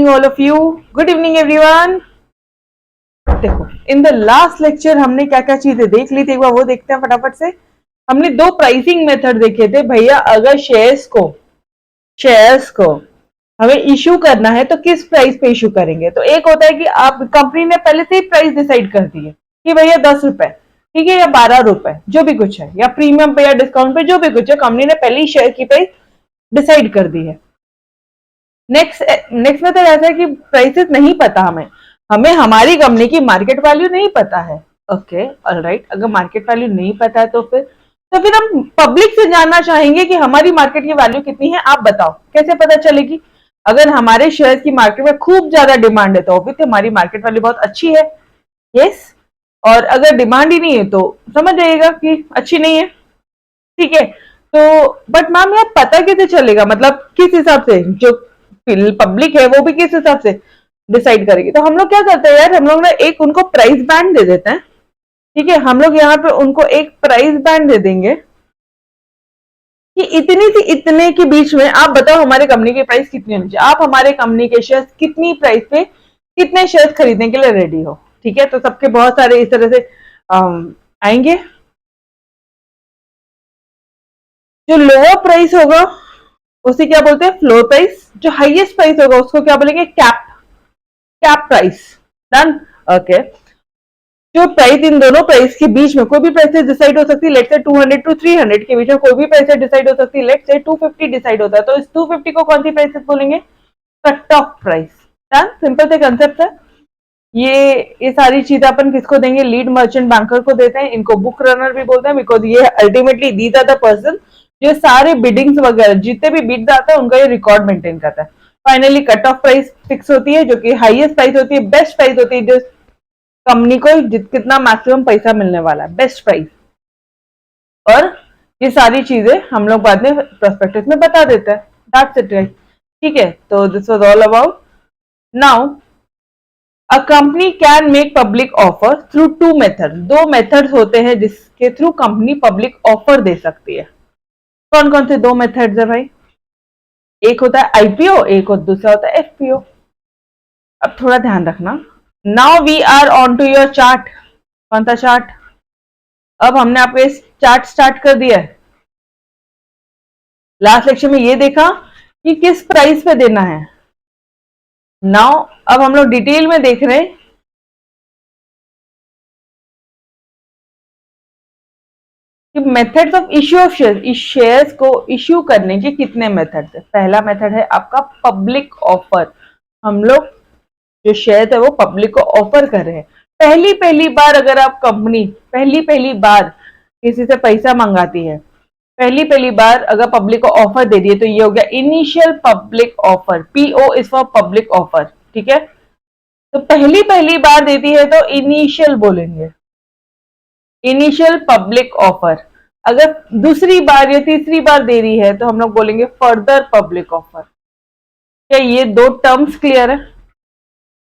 evening all of you. Good evening everyone. देखो in the last lecture हमने क्या क्या चीजें देख ली थी, एक बार वो देखते हैं फटाफट से। हमने दो प्राइसिंग मेथड देखे थे भैया। अगर शेयर्स को हमें इशू करना है तो किस प्राइस पे इशू करेंगे। तो एक होता है कि आप कंपनी ने पहले से ही प्राइस डिसाइड कर दी है कि भैया 10 रुपए ठीक है या 12 रुपए जो भी कुछ है, या प्रीमियम पे या डिस्काउंट पे जो भी कुछ है, कंपनी ने पहले ही शेयर की प्राइस डिसाइड कर दी है। नेक्स्ट मेथड ऐसा है कि प्राइसेस नहीं पता हमें हमारी कंपनी की मार्केट वैल्यू नहीं पता है। ओके ऑलराइट, अगर मार्केट वैल्यू नहीं पता है तो फिर हम पब्लिक से जानना चाहेंगे कि हमारी मार्केट की वैल्यू कितनी है, आप बताओ कैसे पता चलेगी। अगर हमारे शेयर की मार्केट में खूब ज्यादा डिमांड है तो ऑब्वियसली हमारी मार्केट वैल्यू बहुत अच्छी है। यस, और अगर डिमांड ही नहीं है तो समझ जाइएगा कि अच्छी नहीं है। ठीक है, तो बट मैम यार पता कैसे चलेगा, मतलब किस हिसाब से, जो पब्लिक है वो भी किस हिसाब से डिसाइड करेगी। तो हम लोग क्या करते हैं यार, हम लोग ना एक उनको प्राइस बैंड दे देते हैं। ठीक है, हम लोग यहाँ पे उनको एक प्राइस बैंड दे देंगे कि इतनी से इतने के बीच में आप बताओ हमारे कंपनी की प्राइस कितनी होनी चाहिए, आप हमारे कंपनी के शेयर कितनी प्राइस पे कितने शेयर खरीदने के लिए रेडी हो। ठीक है, तो सबके बहुत सारे इस तरह से आएंगे। जो लोअर प्राइस होगा उसे क्या बोलते हैं, फ्लोर प्राइस। जो हाईएस्ट प्राइस होगा उसको क्या बोलेंगे, कैप प्राइस। डन। ओके, जो प्राइस इन दोनों प्राइस के बीच में कोई भी प्राइस डिसाइड हो सकती है। लेट्स से 200 टू 300 के बीच में कोई भी प्राइस डिसाइड हो सकती है। लेट्स से 250 डिसाइड होता है तो इस 250 को कौन सी प्राइसेस बोलेंगे, cut off price. Done, simple से कंसेप्ट है। ये सारी चीजें अपन किसको देंगे, लीड मर्चेंट बैंकर को देते हैं। इनको बुक रनर भी बोलते हैं बिकॉज ये ultimately these are the person जो सारे बिडिंग्स वगैरह जितने भी बिड्स आते हैं उनका ये रिकॉर्ड मेंटेन करता है। Finally cut off price fix होती है जो कि हाईएस्ट प्राइस होती है, बेस्ट प्राइस होती है, जो कंपनी को कितना मैक्सिमम पैसा मिलने वाला है, बेस्ट प्राइस। और ये सारी चीजें हम लोग बाद में प्रोस्पेक्टस में बता देते हैं। That's it right. ठीक है, तो this was all about. Now a company can make public offer through two method. दो मेथड्स होते हैं जिसके थ्रू कंपनी पब्लिक ऑफर दे सकती है। कौन कौन से दो मेथड्स है भाई, एक होता है आईपीओ, एक और दूसरा होता है एफपीओ। अब थोड़ा ध्यान रखना। Now we are on to your chart. कौन सा चार्ट, अब हमने आपको इस चार्ट स्टार्ट कर दिया है। लास्ट लेक्चर में ये देखा कि किस प्राइस पे देना है। नाउ अब हम लोग डिटेल में देख रहे हैं कि methods of issue of share. इस शेयर्स को इश्यू करने के कितने मेथड्स है। पहला मेथड है आपका पब्लिक ऑफर। हम लोग जो शेयर है वो पब्लिक को ऑफर कर रहे हैं। पहली बार अगर आप कंपनी पहली बार किसी से पैसा मंगाती है, पहली बार अगर पब्लिक को ऑफर दे रही है तो ये हो गया initial public offer. PO is for public offer. ठीक है, तो पहली बार देती है तो इनिशियल बोलेंगे, इनिशियल पब्लिक ऑफर। अगर दूसरी बार या तीसरी बार दे रही है तो हम लोग बोलेंगे फर्दर पब्लिक ऑफर। क्या ये दो टर्म्स क्लियर है।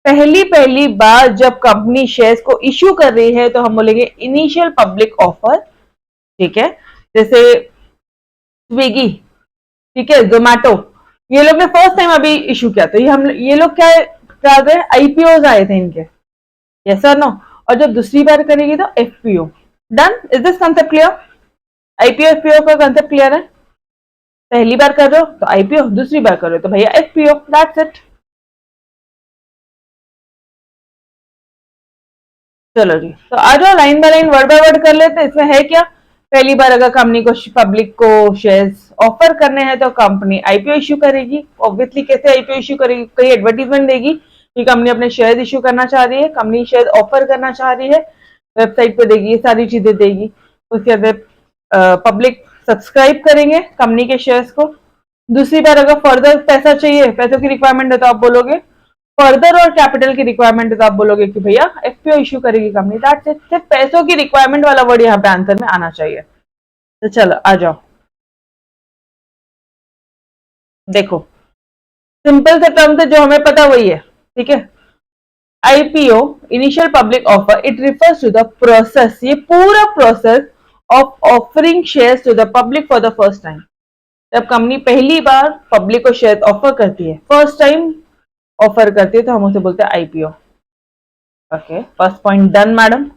पहली बार जब कंपनी शेयर्स को इश्यू कर रही है तो हम बोलेंगे इनिशियल पब्लिक ऑफर। ठीक है, जैसे स्विगी, ठीक है, जोमैटो, ये लोग ने फर्स्ट टाइम अभी इश्यू किया तो ये लोग क्या कर रहे हैं, आईपीओ आए थे इनके, यस और नो। और जब दूसरी बार करेगी तो FPO. Done, is this concept clear. IPO FPO का कंसेप्ट क्लियर है। पहली बार कर रहे हो तो आईपीओ, दूसरी बार कर रहे हो तो भैया एफपीओ। That's it. चलो जी, तो आ जाओ line by line word by word कर लेते हैं। इसमें है क्या, पहली बार अगर कंपनी को पब्लिक को शेयर्स ऑफर करने हैं तो कंपनी आईपीओ इश्यू करेगी। ऑब्वियसली कैसे आईपीओ इश्यू करेगी, कई एडवर्टीजमेंट देगी कि कंपनी अपने शेयर इश्यू करना चाह रही है, कंपनी शेयर ऑफर करना चाह रही है, वेबसाइट पे देगी, ये सारी चीजें देगी। उसके बाद पब्लिक सब्सक्राइब करेंगे कंपनी के शेयर्स को। दूसरी बार अगर फर्दर पैसा चाहिए, पैसों की रिक्वायरमेंट है तो आप बोलोगे फर्दर, और कैपिटल की रिक्वायरमेंट है तो आप बोलोगे कि भैया एफपीओ इश्यू करेगी कंपनी। That's it. सिर्फ पैसों की रिक्वायरमेंट वाला वर्ड यहाँ पे आंसर में आना चाहिए। तो चलो आ जाओ, देखो सिंपल से टर्म से जो हमें पता वही है। ठीक है, IPO initial public offer, it refers to the process, ये पूरा process of offering shares to the public for the first time. जब कंपनी पहली बार पब्लिक को शेयर ऑफर करती है फर्स्ट टाइम, ऑफर करती है तो हम उसे बोलते हैं IPO. Okay, first point done madam.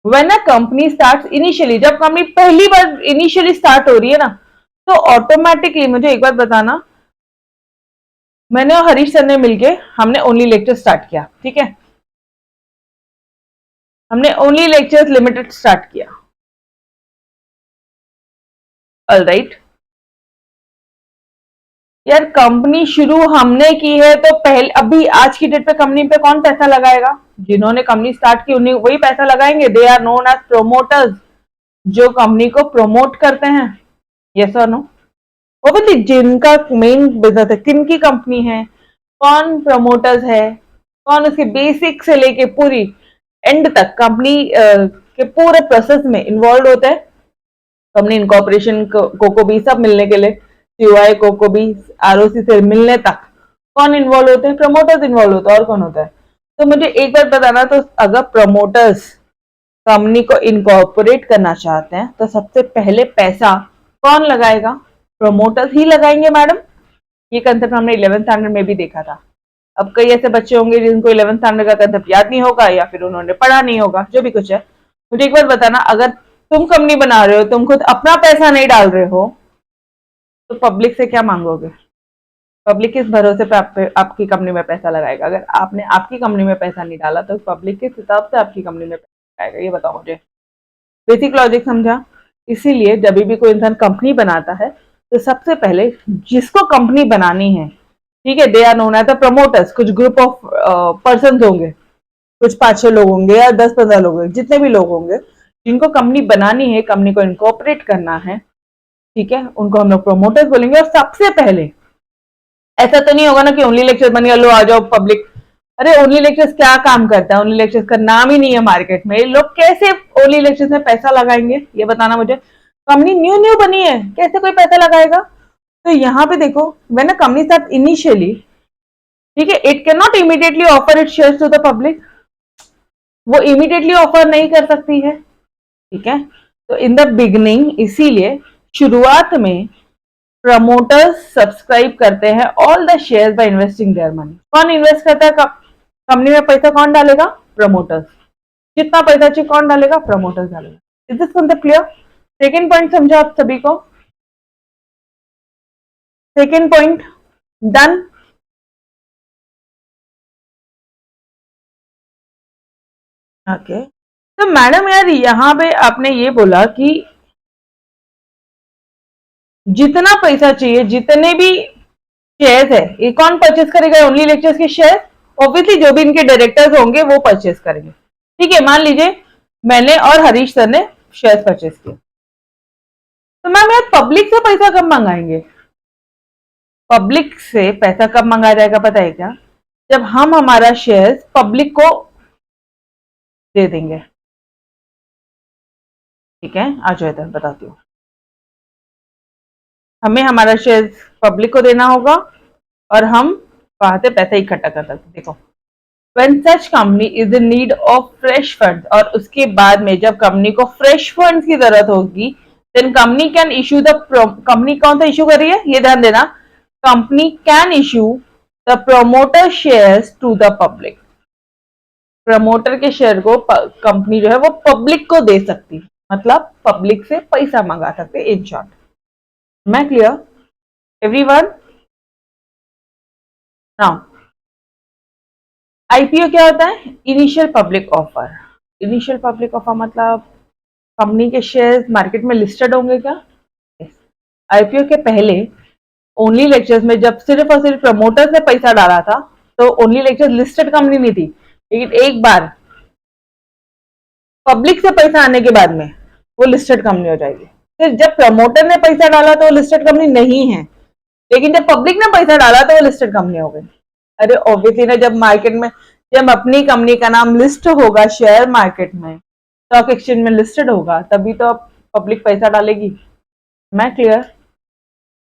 When a company start initially, जब कंपनी पहली बार इनिशियली स्टार्ट हो रही है ना, तो ऑटोमेटिकली, मुझे एक बात बताना, मैंने और हरीश सर ने मिलके हमने ओनली लेक्चर स्टार्ट किया, ठीक है, हमने ओनली लेक्चर्स लिमिटेड स्टार्ट किया, ऑलराइट। यार कंपनी शुरू हमने की है तो पहले, अभी आज की डेट पे कंपनी पे कौन पैसा लगाएगा? जिन्होंने कंपनी स्टार्ट की उन्हें वही पैसा लगाएंगे। They are known as promoters, जो कंपनी को प्रमोट करते हैं। यस और नो? ओबियसली जिनका मेन बिजनेस है, किन की कंपनी है, कौन प्रमोटर्स है, कौन उसके बेसिक से लेके पूरी एंड तक कंपनी के पूरे प्रोसेस में इन्वॉल्व होता है। कंपनी इनकॉर्पोरेशन को भी सब मिलने के लिए, सीओआई को भी आरओसी से मिलने तक कौन इन्वॉल्व होते हैं? प्रमोटर्स इन्वॉल्व होते हैं। और कौन होता है? तो मुझे एक बार बताना, तो अगर प्रमोटर्स कंपनी को इनकॉर्पोरेट करना चाहते हैं तो सबसे पहले पैसा कौन लगाएगा? प्रमोटर्स ही लगाएंगे मैडम। ये कंसेप्ट हमने 11th स्टैंडर्ड में भी देखा था। अब कई ऐसे बच्चे होंगे जिनको 11th स्टैंडर्ड का कंसेप्ट याद नहीं होगा, या फिर उन्होंने पढ़ा नहीं होगा, जो भी कुछ है। मुझे एक बार बताना, अगर तुम कंपनी बना रहे हो, तुम खुद अपना पैसा नहीं डाल रहे हो, तो पब्लिक से क्या मांगोगे? पब्लिक किस भरोसे पे आपकी कंपनी में पैसा लगाएगा? अगर आपने आपकी कंपनी में पैसा नहीं डाला तो पब्लिक किस हिसाब से आपकी कंपनी में पैसा लगाएगा? ये बताओ मुझे। बेसिक लॉजिक समझा? इसीलिए जब भी कोई इंसान कंपनी बनाता है तो सबसे पहले जिसको कंपनी बनानी है, ठीक है, they are known as the promoters. कुछ ग्रुप ऑफ पर्सन होंगे, कुछ 5-6 लोग होंगे या 10-15 लोग होंगे, जितने भी लोग होंगे जिनको कंपनी बनानी है, कंपनी को इनकॉर्पोरेट करना है, ठीक है, उनको हम लोग प्रोमोटर्स बोलेंगे। और सबसे पहले ऐसा तो नहीं होगा ना कि ओनली लेक्चर बन गया, लो आ जाओ पब्लिक। अरे ओनली लेक्चर्स क्या काम करता है? ओनली लेक्चर्स का नाम ही नहीं है मार्केट में। लोग कैसे ओनली लेक्चर्स में पैसा लगाएंगे, ये बताना मुझे। कंपनी न्यू न्यू बनी है, कैसे कोई पैसा लगाएगा? तो यहाँ पे देखो, when a company start initially, ठीक है, it can not immediately offer it shares to the public. वो इमीडिएटली ऑफर नहीं कर सकती है, ठीक है। तो इन द बिगनिंग, इसीलिए शुरुआत में प्रमोटर्स सब्सक्राइब करते हैं all the share by investing their money. कौन इन्वेस्ट करता है कंपनी में? पैसा कौन डालेगा? प्रमोटर्स। जितना पैसा चाहिए कौन डालेगा? प्रमोटर्स डालेगा। Is this concept clear? Second point समझा आप सभी को? Second point done? ओके। तो मैडम यार यहाँ पे आपने ये बोला कि जितना पैसा चाहिए, जितने भी शेयर्स है, ये कौन परचेस करेगा? ओनली लेक्चर्स के शेयर। ऑब्वियसली जो भी इनके डायरेक्टर्स होंगे वो परचेस करेंगे, ठीक है। मान लीजिए मैंने और हरीश सर ने शेयर्स परचेस किए, तो मैम यार पब्लिक से पैसा कब मंगाएंगे? पब्लिक से पैसा कब मंगाया जाएगा पता है क्या? जब हम हमारा शेयर्स पब्लिक को दे देंगे, ठीक है। आ जाओ इधर बताती हूँ। हमें हमारा शेयर पब्लिक को देना होगा और हम वहां से पैसा इकट्ठा कर सकते। देखो, when such company is in need of fresh funds, और उसके बाद में जब कंपनी को फ्रेश फंड्स की जरूरत होगी, then company can issue the company कौन सा इशू कर रही है ये ध्यान देना, company can issue the promoter shares to the public. Promoter के शेयर को कंपनी जो है वो पब्लिक को दे सकती, मतलब पब्लिक से पैसा मंगा सकते। इन शॉर्ट, मैं क्लियर एवरीवन? नाउ आईपीओ क्या होता है? Initial public offer. Initial public offer मतलब कंपनी के शेयर्स मार्केट में लिस्टेड होंगे क्या? आईपीओ के पहले ओनली लेक्चर्स में जब सिर्फ और सिर्फ प्रमोटर्स ने पैसा डाला था, तो ओनली लेक्चर्स लिस्टेड कंपनी नहीं थी। लेकिन एक बार पब्लिक से पैसा आने के बाद में वो लिस्टेड कंपनी हो जाएगी। फिर जब प्रमोटर ने पैसा डाला तो वो लिस्टेड कंपनी नहीं है, लेकिन जब पब्लिक ने पैसा डाला तो वो लिस्टेड कंपनी हो गई। अरे ऑब्वियसली ना, जब मार्केट में, जब अपनी कंपनी का नाम लिस्ट होगा शेयर मार्केट में, स्टॉक एक्सचेंज में लिस्टेड होगा, तभी तो पब्लिक पैसा डालेगी। मैं क्लियर?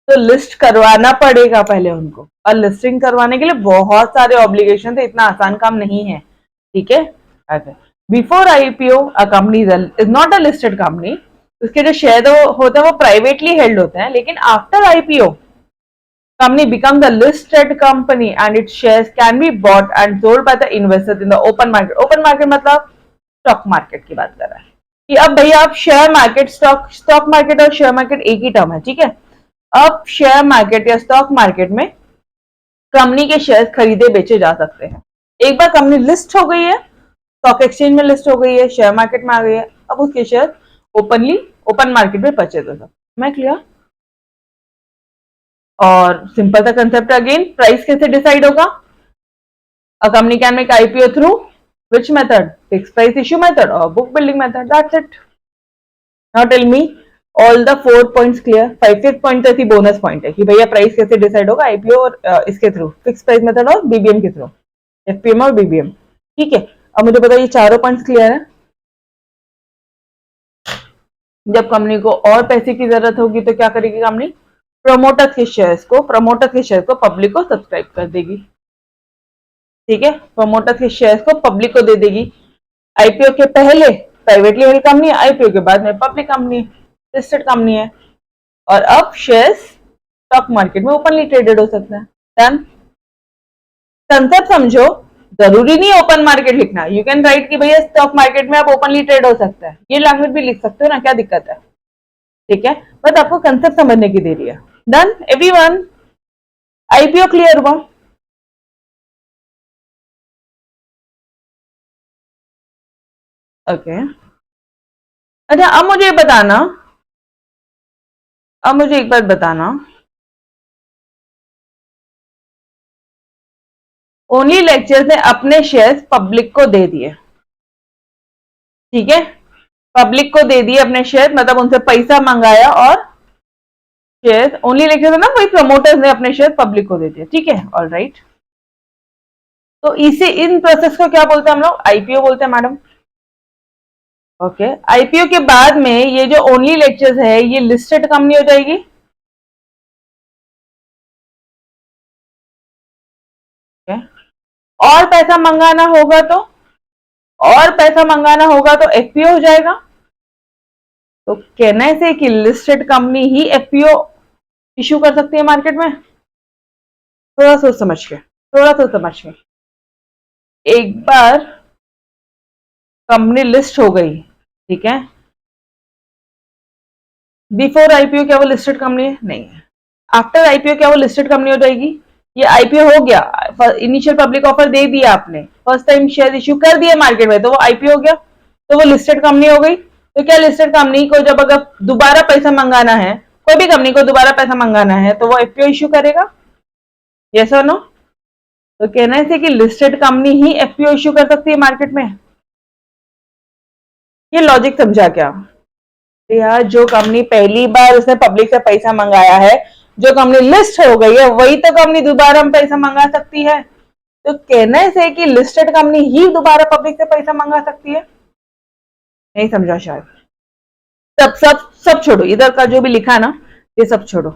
तो लिस्ट करवाना पड़ेगा पहले उनको, और लिस्टिंग करवाने के लिए बहुत सारे ऑब्लिगेशन है, इतना आसान काम नहीं है, ठीक है। अच्छा, before IPO a company is not a listed company. उसके जो शेयर होते हैं वो प्राइवेटली हेल्ड होते हैं, लेकिन after IPO company becomes the listed company and its shares can be bought and sold by the investors in the open market. Open market मतलब stock market की बात कर रहा है कि अब भैया आप शेयर मार्केट, स्टॉक मार्केट और शेयर मार्केट एक ही टर्म है, ठीक है। अब शेयर मार्केट या स्टॉक मार्केट में कंपनी के शेयर खरीदे बेचे जा सकते हैं। एक बार कंपनी लिस्ट हो गई है, स्टॉक एक्सचेंज में लिस्ट हो गई है, शेयर मार्केट में आ गई है, अब उसके शेयर ओपनली ओपन मार्केट में परचेज हो सकते। मैं क्लियर? और सिंपल सा कंसेप्ट अगेन, प्राइस कैसे डिसाइड होगा? अ company can make IPO through which method? Fixed price issue method or book building method? That's it. Now tell me all the 4 points clear. 5th point ऐसी bonus point है कि भैया price कैसे decide होगा, IPO और इसके through, fix price method और BBM के थ्रू, एफपीएम और बीबीएम, ठीक है। अब मुझे बताओ ये चारों पॉइंट्स क्लियर है। जब कंपनी को और पैसे की जरूरत होगी तो क्या करेगी कंपनी? प्रमोटर के शेयर को पब्लिक को सब्सक्राइब कर देगी, ठीक है। प्रमोटर के शेयर्स को पब्लिक को दे देगी। आईपीओ के पहले प्राइवेटली हेल्ड कंपनी है, आईपीओ के बाद में पब्लिक कंपनी, लिस्टेड कंपनी है, और अब शेयर्स स्टॉक मार्केट में ओपनली ट्रेडेड हो सकते हैं। डन। कंसेप्ट समझो, जरूरी नहीं ओपन मार्केट लिखना, यू कैन राइट कि भैया स्टॉक मार्केट में आप ओपनली ट्रेड हो सकता है, ये लैंग्वेज भी लिख सकते हो ना, क्या दिक्कत है, ठीक है। बस आपको कंसेप्ट समझने की देरी है। डन एवरीवन, आईपीओ क्लियर हुआ? ओके अच्छा, अब मुझे एक बात बताना, ओनली लेक्चर्स ने अपने शेयर्स पब्लिक को दे दिए, ठीक है। पब्लिक को दे दिए अपने शेयर, मतलब उनसे पैसा मंगाया और शेयर, ओनली लेक्चर है ना, वही प्रमोटर्स ने अपने शेयर पब्लिक को दे दिए, ठीक है। ऑल राइट, तो इसे, इन प्रोसेस को क्या बोलते हैं हम लोग? आईपीओ बोलते हैं मैडम। ओके, आईपीओ के बाद में ये जो ओनली लेक्चर्स है ये लिस्टेड कंपनी हो जाएगी, और पैसा मंगाना होगा तो, एफपीओ हो जाएगा। तो कहने से कि लिस्टेड कंपनी ही एफपीओ इशू कर सकती है मार्केट में। थोड़ा सोच समझ के, एक बार कंपनी लिस्ट हो गई, ठीक है, बिफोर आईपीओ क्या वो लिस्टेड कंपनी है? नहीं है। आफ्टर आईपीओ क्या वो लिस्टेड कंपनी हो जाएगी? ये आईपीओ हो गया, इनिशियल पब्लिक ऑफर दे दिया आपने, फर्स्ट टाइम शेयर इश्यू कर दिया मार्केट में, तो वो आईपीओ हो गया, तो वो लिस्टेड कंपनी हो गई। तो क्या लिस्टेड कंपनी को जब अगर दोबारा पैसा मंगाना है, कोई भी कंपनी को दोबारा पैसा मंगाना है, तो वो आईपीओ इश्यू करेगा, यस और नो? तो कहना है कि लिस्टेड कंपनी ही एफपीओ इश्यू कर सकती है मार्केट में। ये लॉजिक समझा क्या? यार जो कंपनी पहली बार उसने पब्लिक से पैसा मंगाया है, जो कंपनी लिस्ट हो गई है, वही तो कंपनी दोबारा हम पैसा मंगा सकती है। तो कहने से कि लिस्टेड कंपनी ही दोबारा पब्लिक से पैसा मंगा सकती है, नहीं समझा शायद। सब सब सब छोड़ो, इधर का जो भी लिखा ना ये सब छोड़ो,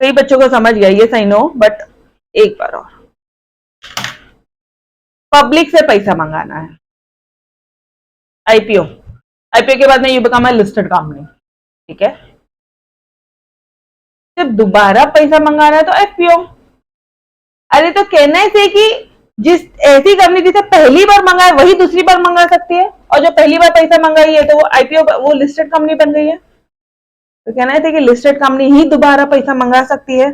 कई बच्चों को समझ गया ये, सही नो, बट एक बार और, पब्लिक से पैसा मंगाना है, आईपीओ, आईपीओ के बाद में ये बिकम है लिस्टेड कंपनी, ठीक है। जब दोबारा पैसा मंगाना है तो एफपीओ। अरे तो कहना है कि जिस ऐसी कंपनी जिसे पहली बार मंगाए वही दूसरी बार मंगा सकती है, और जो पहली बार पैसा मंगाई है तो वो आईपीओ, वो लिस्टेड कंपनी बन गई है। तो कहना है कि लिस्टेड कंपनी ही दोबारा पैसा मंगा सकती है।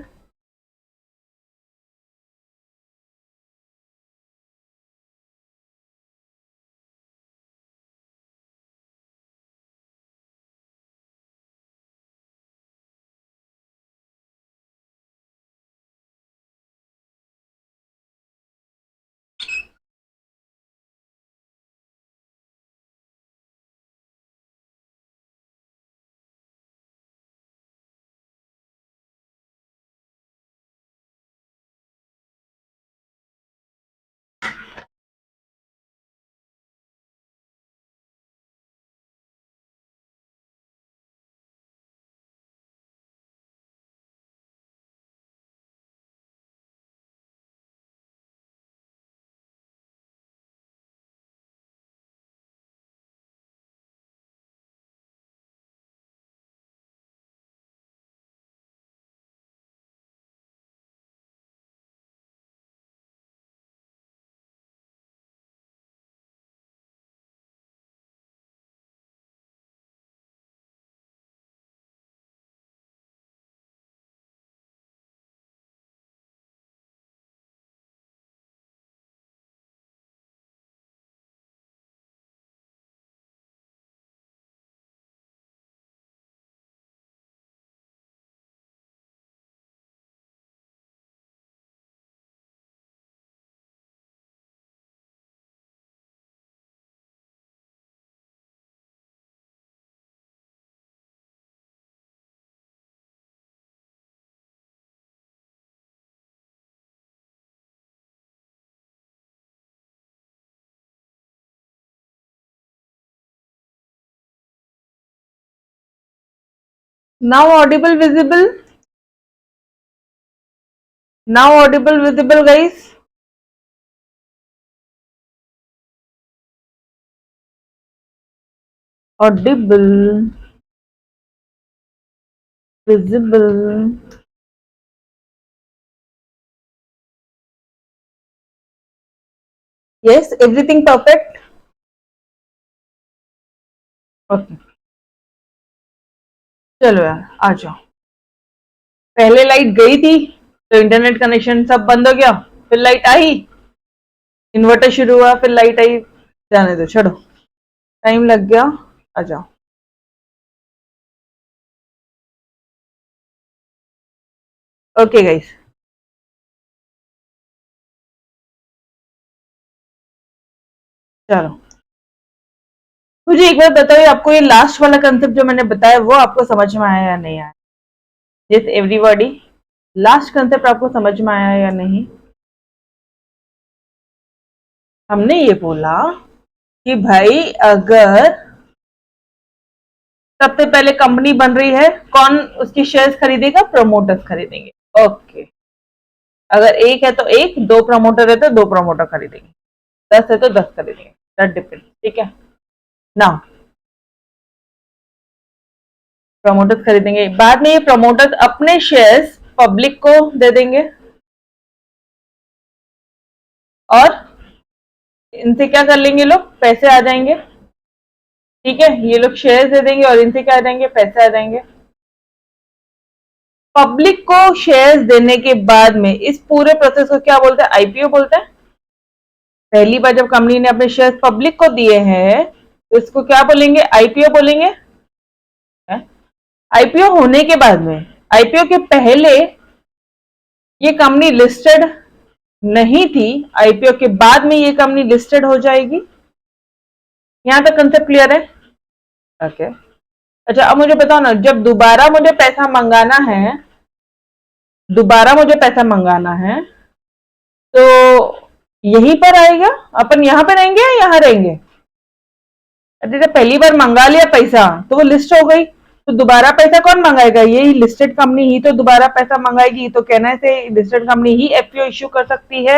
Now Audible visible, now Audible visible guys, Audible visible, yes everything perfect, okay चलो यार आ जाओ। पहले लाइट गई थी तो इंटरनेट कनेक्शन सब बंद हो गया, फिर लाइट आई, इन्वर्टर शुरू हुआ, फिर लाइट आई, जाने दो छोड़ो, टाइम लग गया, आ जाओ। ओके गाइस, चलो मुझे एक बार बताइए, आपको ये लास्ट वाला कंसेप्ट जो मैंने बताया वो आपको समझ में आया या नहीं आया? यस एवरीबॉडी, लास्ट कंसेप्ट आपको समझ में आया या नहीं? हमने ये बोला कि भाई अगर सबसे पहले कंपनी बन रही है, कौन उसकी शेयर्स खरीदेगा? प्रमोटर्स खरीदेंगे। ओके, अगर एक है तो एक, दो प्रमोटर है तो दो प्रमोटर खरीदेंगे, 10 है तो 10 खरीदेंगे, दैट डिपेंड, ठीक है ना। प्रमोटर्स खरीदेंगे, बाद में ये प्रमोटर्स अपने शेयर्स पब्लिक को दे देंगे और इनसे क्या कर लेंगे लोग? पैसे आ जाएंगे, ठीक है, ये लोग शेयर्स दे देंगे और इनसे क्या आ जाएंगे? पैसे आ जाएंगे। पब्लिक को शेयर्स देने के बाद में इस पूरे प्रोसेस को क्या बोलते हैं? आईपीओ बोलते हैं। पहली बार जब कंपनी ने अपने शेयर्स पब्लिक को दिए हैं तो इसको क्या बोलेंगे? आईपीओ बोलेंगे। आईपीओ होने के बाद में, आईपीओ के पहले ये कंपनी लिस्टेड नहीं थी, आईपीओ के बाद में ये कंपनी लिस्टेड हो जाएगी। यहां तक कंसेप्ट क्लियर है? ओके अच्छा, अब मुझे बताओ ना, जब दोबारा मुझे पैसा मंगाना है, दोबारा मुझे पैसा मंगाना है तो यहीं पर आएगा? अपन यहां पे रहेंगे या यहां रहेंगे? अरे जब पहली बार मंगा लिया पैसा तो वो लिस्ट हो गई, तो दोबारा पैसा कौन मंगाएगा? यही लिस्टेड कंपनी ही तो दोबारा पैसा मंगाएगी। तो कहने से लिस्टेड कंपनी ही एफपीओ इश्यू कर सकती है।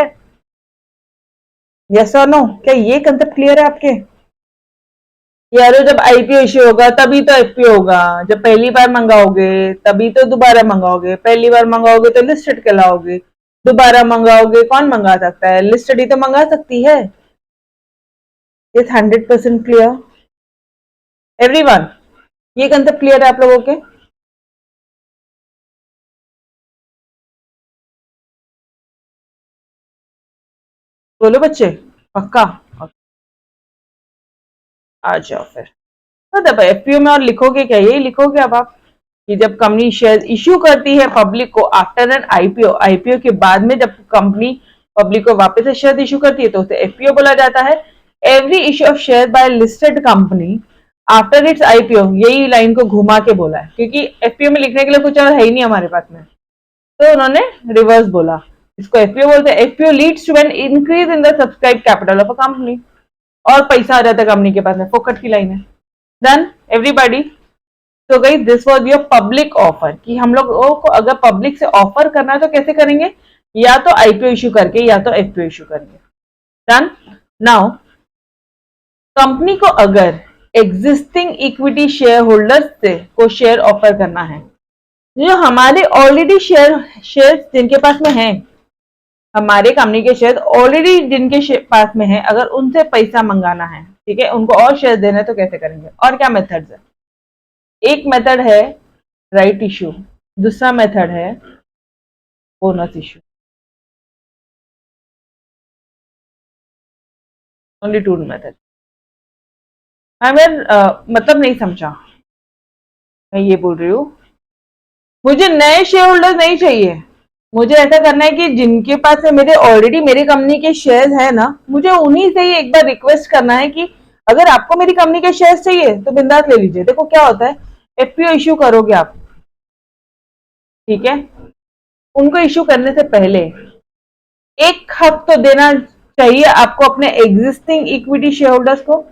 यस और नो? क्या ये कंसेप्ट क्लियर है आपके? यारो जब आईपीओ इश्यू होगा तभी तो एफपीओ होगा, जब पहली बार मंगाओगे तभी तो दोबारा मंगाओगे, पहली बार मंगाओगे तो लिस्टेड कहलाओगे, दोबारा मंगाओगे कौन मंगा सकता है? लिस्टेड ही तो मंगा सकती है। It's 100% clear everyone? ये कंसेप्ट क्लियर है आप लोगों के? बोलो बच्चे, पक्का? आ जाओ फिर। तो जब एफपीओ में और लिखोगे क्या? यही लिखोगे अब आप कि जब कंपनी शेयर इश्यू करती है पब्लिक को आफ्टर एन आईपीओ, आईपीओ के बाद में जब कंपनी पब्लिक को वापस से शेयर इश्यू करती है तो उसे एफपीओ बोला जाता है। Every issue of share by listed company after its IPO, यही लाइन को घुमा के बोला है क्योंकि एफपीओ में लिखने के लिए कुछ और है ही नहीं हमारे पास में, तो उन्होंने रिवर्स बोला। इसको एफपीओ बोलते हैं। FPO leads to an increase in the subscribe capital of a company, और पैसा आ जाता है कंपनी के पास में, फोकट की लाइन है। Done everybody? तो गई this was your public offer, कि हम लोगों को अगर पब्लिक से ऑफर करना है तो कैसे करेंगे? या तो आईपीओ इश्यू करके या तो एफपीओ इश्यू करेंगे। डन। नाउ कंपनी को अगर एग्जिस्टिंग इक्विटी शेयर होल्डर्स से को शेयर ऑफर करना है, जो हमारे ऑलरेडी शेयर जिनके पास में है, हमारे कंपनी के शेयर ऑलरेडी जिनके पास में है, अगर उनसे पैसा मंगाना है, ठीक है, उनको और शेयर देना है तो कैसे करेंगे? और क्या मेथड्स है? एक मेथड है राइट इश्यू, दूसरा मेथड है bonus issue. Only two method. मतलब नहीं समझा, मैं ये बोल रही हूँ, मुझे नए शेयर होल्डर नहीं चाहिए। मुझे ऐसा करना है कि जिनके पास है मेरे ऑलरेडी मेरी कंपनी के शेयर्स है ना, मुझे उन्हीं से ही एक बार रिक्वेस्ट करना है कि अगर आपको मेरी कंपनी के शेयर्स चाहिए तो बिंदास ले लीजिए। देखो क्या होता है, एफपीओ इश्यू करोगे आप, ठीक है, उनको इश्यू करने से पहले एक हक तो देना चाहिए आपको अपने एग्जिस्टिंग इक्विटी शेयर होल्डर्स को।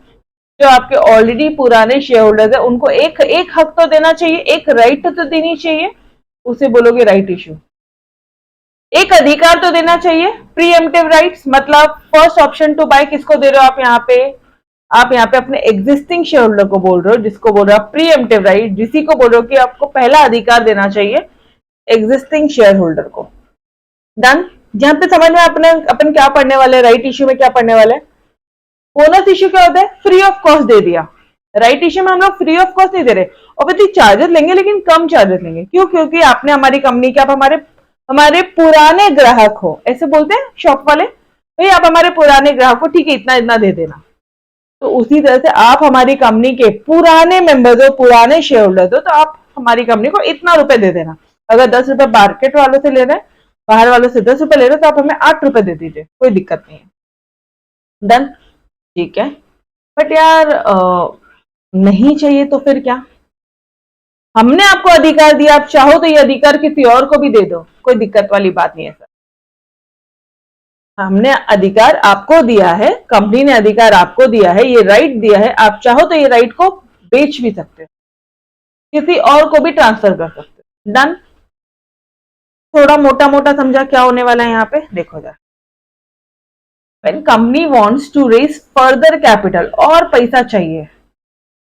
जो आपके ऑलरेडी पुराने शेयर होल्डर्स है उनको एक हक तो देना चाहिए, एक राइट तो देनी चाहिए, उसे बोलोगे राइट इशू। एक अधिकार तो देना चाहिए, प्रीएम्प्टिव राइट्स, मतलब फर्स्ट ऑप्शन टू बाय किसको दे रहे हो आप यहाँ पे? आप यहाँ पे अपने एग्जिस्टिंग शेयर होल्डर को बोल रहे हो, जिसको बोल रहे हो प्रीएम्प्टिव राइट, जिसी को बोल रहे हो कि आपको पहला अधिकार देना चाहिए एग्जिस्टिंग शेयर होल्डर को। डन। यहाँ पे समझ में अपने अपन क्या पढ़ने वाले, राइट इश्यू में क्या पढ़ने वाले? बोनस इश्यू क्या होता है? फ्री ऑफ कॉस्ट दे दिया। राइट इश्यू में हम लोग फ्री ऑफ कॉस्ट नहीं दे रहे, ऑब्वियसली चार्जेस लेंगे लेकिन कम चार्जेस लेंगे। क्यों? क्योंकि आपने हमारी कंपनी के, आप हमारे पुराने ग्राहक हो, ऐसे बोलते हैं शॉप वाले, भाई आप हमारे पुराने ग्राहक हो, ठीक है इतना इतना दे देना। तो उसी तरह से आप हमारी कंपनी के पुराने मेंबर्स हो, पुराने शेयर होल्डर्स हो, तो आप हमारी कंपनी को इतना रुपए दे देना। अगर 10 रुपए मार्केट वालों से ले रहे हैं, बाहर वालों से 10 रुपए ले रहे हो, तो आप हमें 8 रुपए दे दीजिए, कोई दिक्कत नहीं है। डन। ठीक है। बट यार नहीं चाहिए तो फिर क्या? हमने आपको अधिकार दिया, आप चाहो तो ये अधिकार किसी और को भी दे दो, कोई दिक्कत वाली बात नहीं है सर। हमने अधिकार आपको दिया है, कंपनी ने अधिकार आपको दिया है, ये राइट दिया है, आप चाहो तो ये राइट को बेच भी सकते हो, किसी और को भी ट्रांसफर कर सकते हो। डन। थोड़ा मोटा मोटा समझा क्या होने वाला है यहाँ पे, देखो जरा। When company wants to raise further capital, और पैसा चाहिए,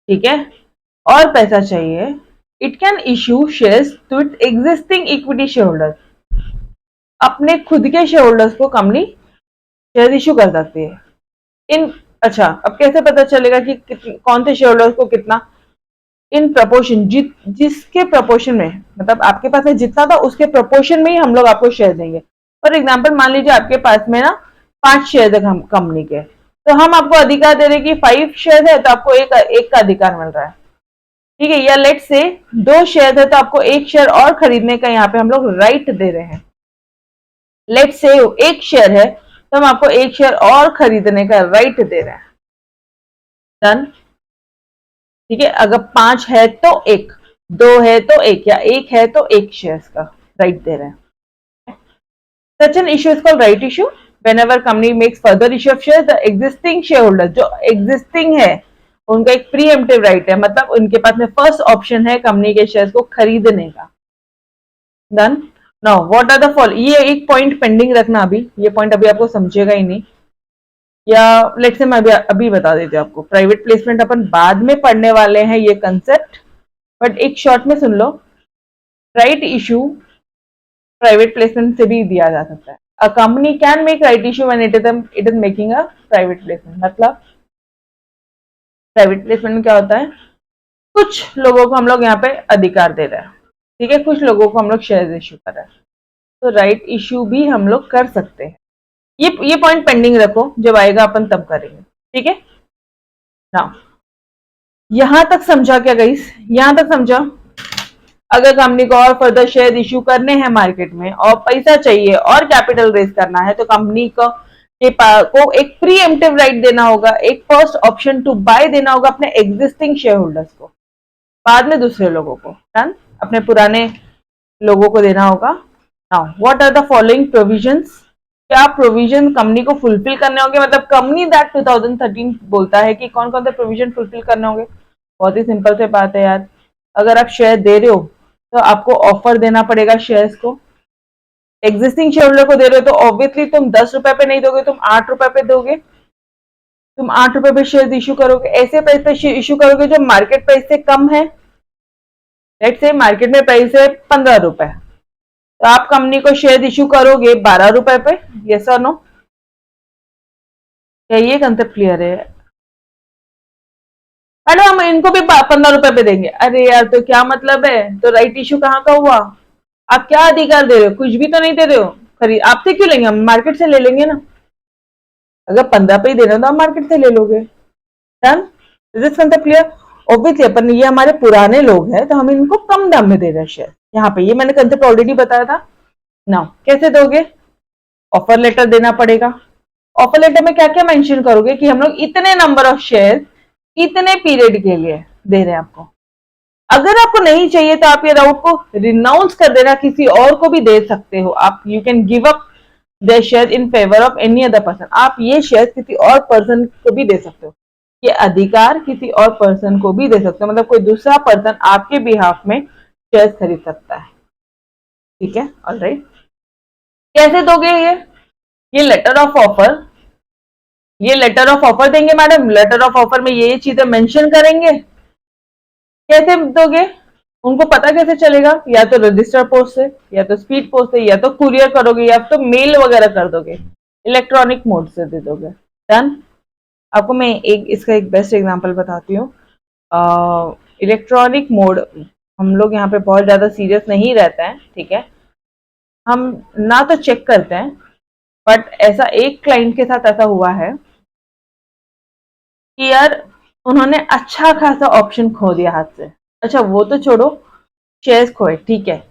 ठीक है, और पैसा चाहिए, it can issue shares to its existing equity shareholders, अपने खुद के शेयर होल्डर्स को कंपनी शेयर इश्यू कर सकती है। अच्छा, अब कैसे पता चलेगा कि कौन से शेयर होल्डर्स को कितना? इन प्रपोर्शन, जिसके प्रपोर्शन में, मतलब आपके पास है जितना था उसके प्रपोर्शन में ही हम लोग आपको शेयर देंगे। फॉर एग्जाम्पल मान लीजिए आपके पास में ना 5 शेयर है कंपनी के, तो हम आपको अधिकार दे रहे कि 5 शेयर है तो आपको एक का अधिकार मिल रहा है, ठीक है। या लेट से 2 शेयर है तो आपको 1 शेयर और खरीदने का यहाँ पे हम लोग राइट दे रहे हैं। लेट से 1 शेयर है तो हम आपको 1 शेयर और खरीदने का राइट दे रहे हैं। डन। ठीक है। अगर 5 है तो 1, 2 है तो 1, या 1 है तो 1 शेयर का राइट दे रहे हैं। Such an issue is called right issue whenever company makes further issue of shares, the existing shareholder, जो existing है उनका एक प्रीएम्प्टिव राइट है, मतलब उनके पास में फर्स्ट ऑप्शन है कंपनी के शेयर्स को खरीदने का। Done. Now what are the fall, ये एक पॉइंट पेंडिंग रखना, अभी ये पॉइंट अभी आपको समझेगा ही नहीं, या लेट से मैं अभी बता देती हूँ आपको। प्राइवेट प्लेसमेंट अपन बाद में पढ़ने वाले हैं ये कंसेप्ट, बट एक शॉर्ट में सुन लो। राइट इशू प्राइवेट प्लेसमेंट से भी दिया जा सकता है। A company can make right issue when it is making a private placement, मतलब प्राइवेट प्लेसमेंट में क्या होता है, कुछ लोगों को हम लोग यहाँ पे अधिकार दे रहे हैं, ठीक है, कुछ लोगों को हम लोग शेयर इश्यू कर रहे हैं, तो राइट इश्यू भी हम लोग कर सकते हैं। ये पॉइंट पेंडिंग रखो, जब आएगा अपन तब करेंगे, ठीक है ना। यहां तक समझा क्या गाइस? यहां तक समझा? अगर कंपनी को और फर्दर शेयर इश्यू करने हैं मार्केट में और पैसा चाहिए और कैपिटल रेज करना है, तो कंपनी को एक प्रीएम्प्टिव राइट देना होगा, एक फर्स्ट ऑप्शन टू बाय देना होगा अपने एग्जिस्टिंग शेयर होल्डर्स को, बाद में दूसरे लोगों को। डन। अपने पुराने लोगों को देना होगा। Now what are the following provisions, क्या प्रोविजन कंपनी को फुलफिल करने होंगे? मतलब कंपनी दैट 2013 बोलता है कि कौन कौन से प्रोविजन फुलफिल करने होंगे। बहुत ही सिंपल से बात है यार, अगर आप शेयर दे रहे हो तो आपको ऑफर देना पड़ेगा शेयर्स को। एग्जिस्टिंग शेयर होल्डर को दे रहे हो तो ऑब्वियसली तुम 10 रुपए पे नहीं दोगे, तुम 8 रुपए पे दोगे, तुम 8 रुपए पे शेयर इश्यू करोगे। ऐसे प्राइस पे इश्यू करोगे जो मार्केट प्राइस से कम है। लेट्स से मार्केट में प्राइस है 15 रुपए, तो आप कंपनी को शेयर इश्यू करोगे 12 रुपए पे। यस और नो? क्या ये कंसेप्ट क्लियर है? अरे हम इनको भी 15 रुपए पे देंगे। अरे यार तो क्या मतलब है? तो राइट इश्यू कहाँ का हुआ? आप क्या अधिकार दे रहे हो? कुछ भी तो नहीं दे रहे हो। खरीद आपसे क्यों लेंगे? हम मार्केट से ले लेंगे ना। अगर 15 पे ही दे रहे हो तो आप मार्केट से ले लोगे। Done. Is this concept clear? Obviously अपन ये हमारे पुराने लोग हैं तो हम इनको कम दाम में दे रहे हैं शेयर। यहाँ पे ये मैंने कंसेप्ट ऑलरेडी बताया था ना। कैसे दोगे? ऑफर लेटर देना पड़ेगा। ऑफर लेटर में क्या क्या मेंशन करोगे कि हम लोग इतने नंबर ऑफ शेयर इतने पीरियड के लिए दे रहे हैं आपको। अगर आपको नहीं चाहिए तो आप ये राउट को रिनाउंस कर देना, किसी और को भी दे सकते हो आप। You can give up the share in favour of any other person. आप ये शेयर किसी और पर्सन को भी दे सकते हो। ये अधिकार किसी और पर्सन को भी दे सकते हो, मतलब कोई दूसरा पर्सन आपके बिहाफ में शेयर्स खरीद सकता है। ठीक है, ऑलराइट। कैसे दोगे ये लेटर ऑफ ऑफर, ये लेटर ऑफ ऑफर देंगे मैडम, लेटर ऑफ ऑफर में ये चीजें मेंशन करेंगे, कैसे दोगे? उनको पता कैसे चलेगा? या तो रजिस्टर पोस्ट से, या तो स्पीड पोस्ट से, या तो कुरियर करोगे, या तो मेल वगैरह कर दोगे, इलेक्ट्रॉनिक मोड से दे दोगे। डन। आपको मैं इसका एक बेस्ट एग्जांपल बताती हूँ। इलेक्ट्रॉनिक मोड, हम लोग यहाँ पे बहुत ज्यादा सीरियस नहीं रहते हैं, ठीक है, हम ना तो चेक करते हैं, बट ऐसा एक क्लाइंट के साथ ऐसा हुआ है कि यार उन्होंने अच्छा खासा ऑप्शन खो दिया हाथ से। अच्छा वो तो छोड़ो, शेयर्स खोए, ठीक है।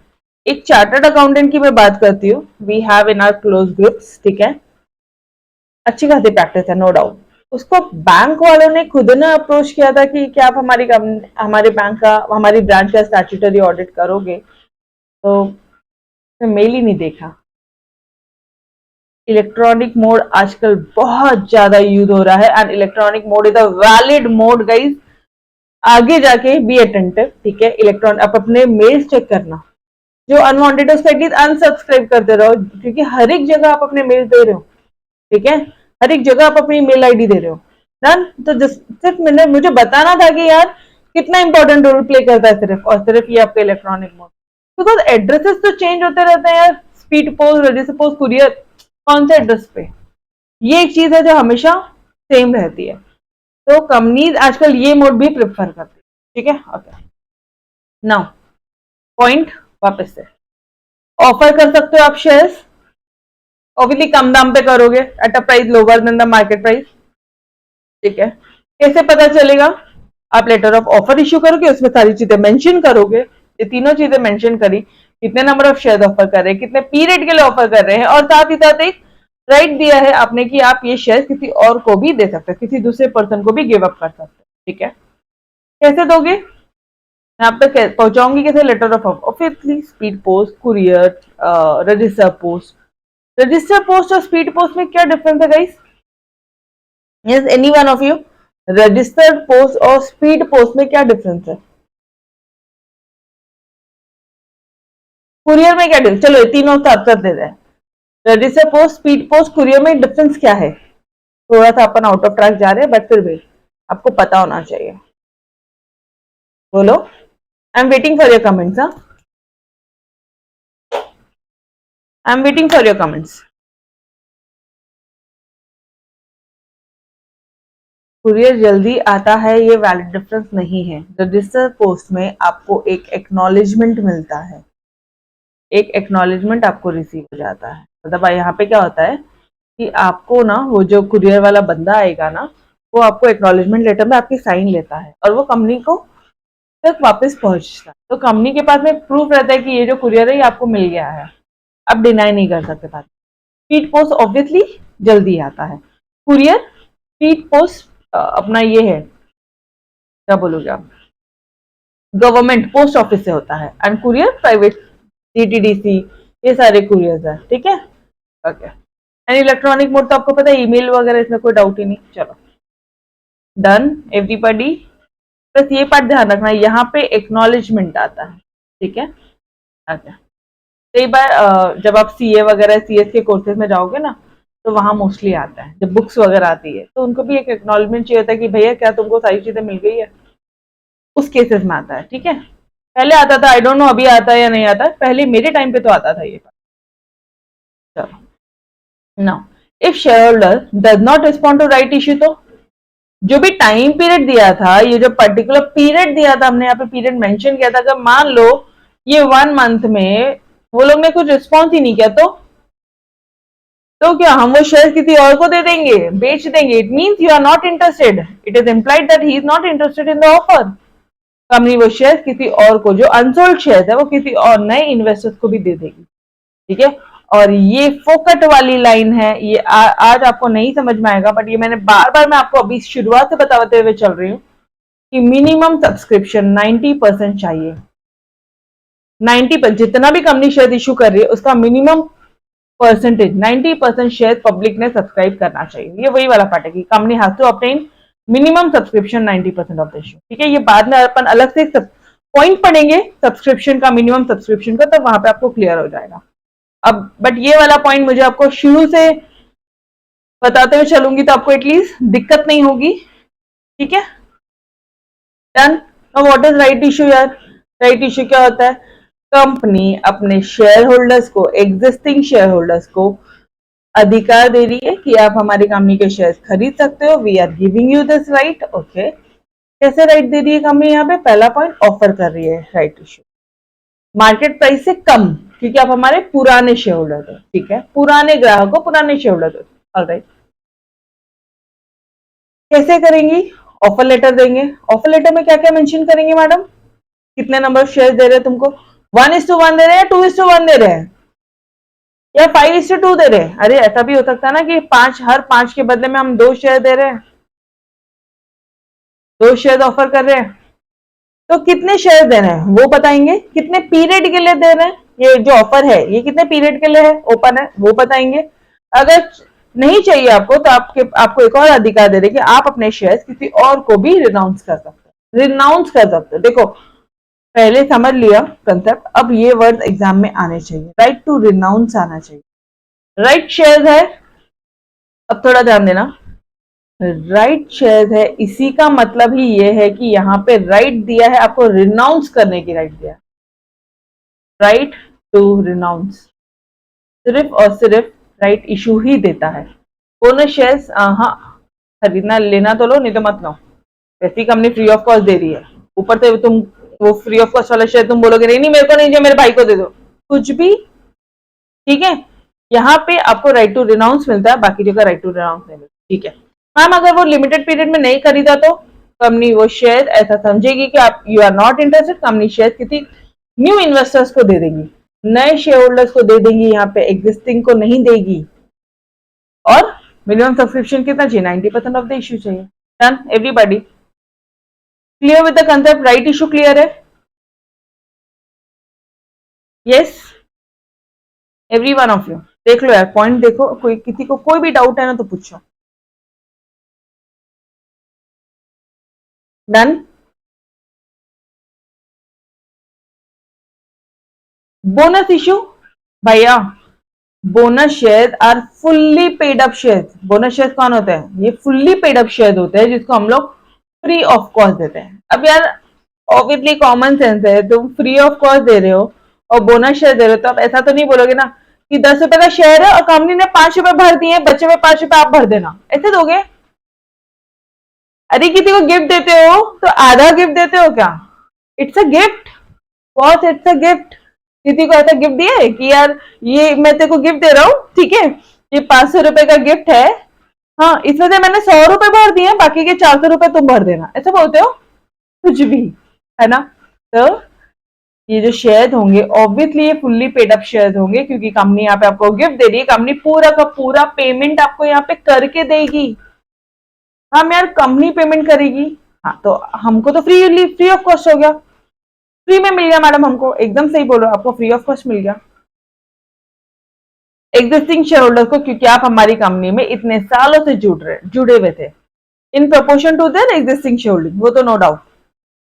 एक चार्टर्ड अकाउंटेंट की मैं बात करती हूँ, we have in our close groups, ठीक है, अच्छी खासी प्रैक्टिस है, नो डाउट। उसको बैंक वालों ने खुद ने अप्रोच किया था कि क्या आप हमारे बैंक का, हमारी ब्रांच का स्टैट्यूटरी ऑडिट करोगे, तो मेल ही नहीं देखा। इलेक्ट्रॉनिक मोड आजकल बहुत ज्यादा यूज हो रहा है, and electronic mode is a valid mode guys. आगे जाके बी अटेंटिव, ठीक है। इलेक्ट्रॉनिक, आप अपने मेल्स चेक करना, जो अनवांटेड उसको एटलीस्ट अनसब्सक्राइब करते रहो, क्योंकि हर एक जगह आप अपने मेल दे रहे हो, ठीक है, हर एक जगह आप अपनी मेल आईडी दे रहे हो। डन। तो सिर्फ मैंने मुझे बताना था कि यार कितना इंपॉर्टेंट रोल प्ले करता है सिर्फ और सिर्फ ये आपका इलेक्ट्रॉनिक मोड, बिकॉज एड्रेसेस तो चेंज होते रहते हैं यार, speed post, register post, courier, कौन से एड्रेस पे, ये एक चीज है जो हमेशा सेम रहती है। तो कंपनीज आजकल ये मोड भी प्रेफर करती है, ठीक है। ओके, नाउ पॉइंट वापस से, ऑफर कर सकते हो आप शेयर्स, ऑब्वियसली कम दाम पे करोगे, at a price lower than the market price, ठीक है। कैसे पता चलेगा? आप लेटर ऑफ ऑफर इश्यू करोगे, उसमें सारी चीजें मेंशन करोगे, ये तीनों चीजें मेंशन करी, कितने नंबर ऑफ शेयर ऑफर कर रहे हैं, कितने पीरियड के लिए ऑफर कर रहे हैं, और साथ ही साथ एक राइट दिया है आपने कि आप ये शेयर किसी और को भी दे सकते हैं, किसी दूसरे पर्सन को भी गिव अप कर सकते हैं, ठीक है। कैसे दोगे? मैं आप तक पहुंचाऊंगी कैसे? Letter of obviously speed post, courier, register post. Register post और स्पीड पोस्ट में क्या डिफरेंस है guys? Yes, any one of you, registered post और स्पीड पोस्ट में क्या डिफरेंस है? कुरियर में क्या डिफरेंस? चलो ये तीनों साथ साथ दे दें। Register post, speed post, courier में डिफरेंस क्या है? थोड़ा सा अपन आउट ऑफ ट्रैक जा रहे हैं, बट फिर भी आपको पता होना चाहिए। बोलो, I am waiting for your comments. I am waiting for your comments. Courier जल्दी आता है, ये वैलिड डिफरेंस नहीं है। रजिस्टर पोस्ट में आपको एक एक्नॉलेजमेंट मिलता है, एक एक्नॉलेजमेंट आपको रिसीव हो जाता है। मतलब यहाँ पे क्या होता है कि आपको ना, वो जो कुरियर वाला बंदा आएगा ना, वो आपको एक्नॉलेजमेंट लेटर में आपकी साइन लेता है और वो कंपनी को तक वापस पहुंचता है। तो कंपनी के पास में प्रूफ रहता है कि ये जो कुरियर है ये आपको मिल गया है, आप डिनाई नहीं कर सकते बात। स्पीड पोस्ट ऑब्वियसली जल्दी आता है, कुरियर, स्पीड पोस्ट अपना ये है, क्या बोलोगे आप, गवर्नमेंट पोस्ट ऑफिस से होता है, एंड कुरियर प्राइवेट, डीटीडीसी, ये सारे कुरियर्स है, ठीक है। ओके, एंड इलेक्ट्रॉनिक मोड तो आपको पता है, ईमेल वगैरह, इसमें कोई डाउट ही नहीं। चलो डन एवरीबॉडी। बस ये पार्ट ध्यान रखना, यहाँ पे एक्नॉलेजमेंट आता है, ठीक है। अच्छा, कई बार जब आप सीए वगैरह, सीएस के कोर्सेज में जाओगे ना, तो वहां मोस्टली आता है, जब बुक्स वगैरह आती है तो उनको भी एक एक्नॉलेजमेंट चाहिए होता है कि भैया क्या तुमको सारी चीजें मिल गई है, उस केसेस में आता है, ठीक है। पहले आता था, आई डोंट नो अभी आता है या नहीं आता है, पहले मेरे टाइम पे तो आता था ये। चलो now, if share holder does not respond to right issue, तो जो भी टाइम पीरियड दिया था, ये जो पर्टिकुलर पीरियड दिया था, हमने यहाँ पे पीरियड मेंशन किया था, अगर मान लो ये 1 मंथ में वो लोग ने कुछ रिस्पॉन्स ही नहीं किया, तो क्या हम वो शेयर किसी और को दे देंगे, बेच देंगे? It means you are not interested, it is implied that he is not interested in the offer. Company वो शेयर किसी और को, जो अनसोल्ड शेयर है, वो किसी और नए इन्वेस्टर्स को भी दे देगी, ठीक है। और ये फोकट वाली लाइन है, ये आज आपको नहीं समझ में आएगा, बट ये मैंने बार बार मैं आपको अभी शुरुआत से बताते हुए चल रही हूँ कि मिनिमम सब्सक्रिप्शन 90% चाहिए। 90%, जितना भी कंपनी शेयर इशू कर रही है उसका मिनिमम परसेंटेज 90% शेयर पब्लिक ने सब्सक्राइब करना चाहिए। ये वही वाला पार्ट है कि company has to obtain minimum subscription 90% of the issue, ठीक है। ये बाद में अपन अलग से पॉइंट पढ़ेंगे सब्सक्रिप्शन का, मिनिमम सब्सक्रिप्शन का, तो वहां पे आपको क्लियर हो जाएगा। अब बट ये वाला पॉइंट मुझे आपको शुरू से बताते हुए चलूंगी तो आपको एटलीस्ट दिक्कत नहीं होगी, ठीक है। Done. What is right issue यार? राइट इश्यू क्या होता है? कंपनी अपने शेयर होल्डर्स को, एग्जिस्टिंग शेयर होल्डर्स को अधिकार दे रही है कि आप हमारी कंपनी के शेयर खरीद सकते हो। We are giving you this right. Okay, कैसे राइट दे रही है कंपनी? यहाँ पे पहला पॉइंट, ऑफर कर रही है राइट इश्यू मार्केट प्राइस से कम, क्योंकि आप हमारे पुराने शेयर होल्डर हो, ठीक है। पुराने ग्राहक हो, पुराने शेयर होल्डर हो, ऑलराइट। कैसे करेंगी? ऑफर लेटर देंगे। ऑफर लेटर में क्या क्या मेंशन करेंगे मैडम? कितने नंबर ऑफ शेयर दे रहे हैं तुमको? 1:1 दे रहे हैं, 2:1 दे रहे हैं, या 5:2 दे रहे हैं? अरे ऐसा भी हो सकता है ना कि हर 5 के बदले में हम 2 शेयर दे रहे हैं, 2 शेयर ऑफर कर रहे हैं। तो कितने शेयर दे रहे हैं वो बताएंगे, कितने पीरियड के लिए दे रहे हैं, ये जो ऑफर है ये कितने पीरियड के लिए है, ओपन है, वो बताएंगे। अगर नहीं चाहिए आपको तो आपको एक और अधिकार दे रहे कि आप अपने शेयर किसी और को भी रिनाउंस कर सकते हैं, रिनाउंस कर सकते हो। देखो पहले समझ लिया कंसेप्ट, अब ये वर्ड एग्जाम में आने चाहिए, राइट टू रिनाउंस आना चाहिए। राइट शेयर है, अब थोड़ा ध्यान देना, राइट शेयर है, इसी का मतलब ही ये है कि यहाँ पे राइट दिया है, आपको रिनाउंस करने की राइट दिया है, राइट टू रिनाउंस। सिर्फ और सिर्फ राइट इशू ही देता है। बोनस शेयर्स हाँ खरीदना लेना तो लो, नहीं तो मत लो, वैसी कंपनी फ्री ऑफ कॉस्ट दे रही है, ऊपर से तुम वो फ्री ऑफ कॉस्ट वाला शेयर तुम बोलोगे नहीं नहीं मेरे को नहीं चाहिए, मेरे भाई को दे दो, कुछ भी, ठीक है। यहाँ पे आपको राइट टू रिनाउंस मिलता है, बाकी जगह राइट टू रिनाउंस नहीं मिलता, ठीक है। मैम अगर वो लिमिटेड पीरियड में नहीं खरीदा तो कंपनी वो शेयर ऐसा समझेगी कि आप you are not interested, company share किसी न्यू इन्वेस्टर्स को दे देगी, नए शेयर होल्डर्स को दे देंगी, यहाँ पे एग्जिस्टिंग को नहीं देगी। और मिनिमम सब्सक्रिप्शन कितना चाहिए? 90% ऑफ द इश्यू चाहिए। Done everybody clear with the concept? Right issue clear है? Yes every one of you देख लो यार, पॉइंट देखो, कोई किसी को कोई भी डाउट है ना तो पूछो। डन। बोनस इश्यू भैया, bonus share are fully paid up share. Bonus share कौन होते हैं? ये फुल्ली पेड अप शेयर होते हैं जिसको हम लोग फ्री ऑफ कॉस्ट देते हैं। अब यार ऑब्वियसली कॉमन सेंस है, तुम फ्री ऑफ कॉस्ट दे रहे हो और बोनस शेयर दे रहे हो, तो आप ऐसा तो नहीं बोलोगे ना कि 10 रुपए का शेयर है और कंपनी ने 5 रुपए भर दिए, बचे हुए 5 रुपए आप भर देना, ऐसे दोगे? अरे किसी को गिफ्ट देते हो तो आधा गिफ्ट देते हो क्या? It's a gift, boss it's a gift. किसी को ऐसा गिफ्ट दिया है कि यार ये मैं तेरे को गिफ्ट दे रहा हूँ, ठीक है, ये 500 रुपए का गिफ्ट है, हाँ इसमें से मैंने 100 रुपए भर दिए, बाकी के 400 रुपए तुम भर देना, ऐसा बोलते हो? कुछ भी, है ना। तो ये जो शेयर होंगे ऑब्वियसली ये फुल्ली पेड अप शेयर होंगे, क्योंकि कंपनी यहाँ पे आपको गिफ्ट दे रही है, कंपनी पूरा का पूरा पेमेंट आपको यहाँ पे करके देगी। हम यार कंपनी पेमेंट करेगी, हाँ तो हमको तो फ्री ऑफ कॉस्ट हो गया, फ्री में मिल गया मैडम हमको, एकदम सही बोलो, आपको फ्री ऑफ कॉस्ट मिल गया एग्जिस्टिंग शेयर होल्डर को, क्योंकि आप हमारी कंपनी में इतने सालों से जुड़े हुए थे, in proportion to their existing share holding, वो तो नो डाउट,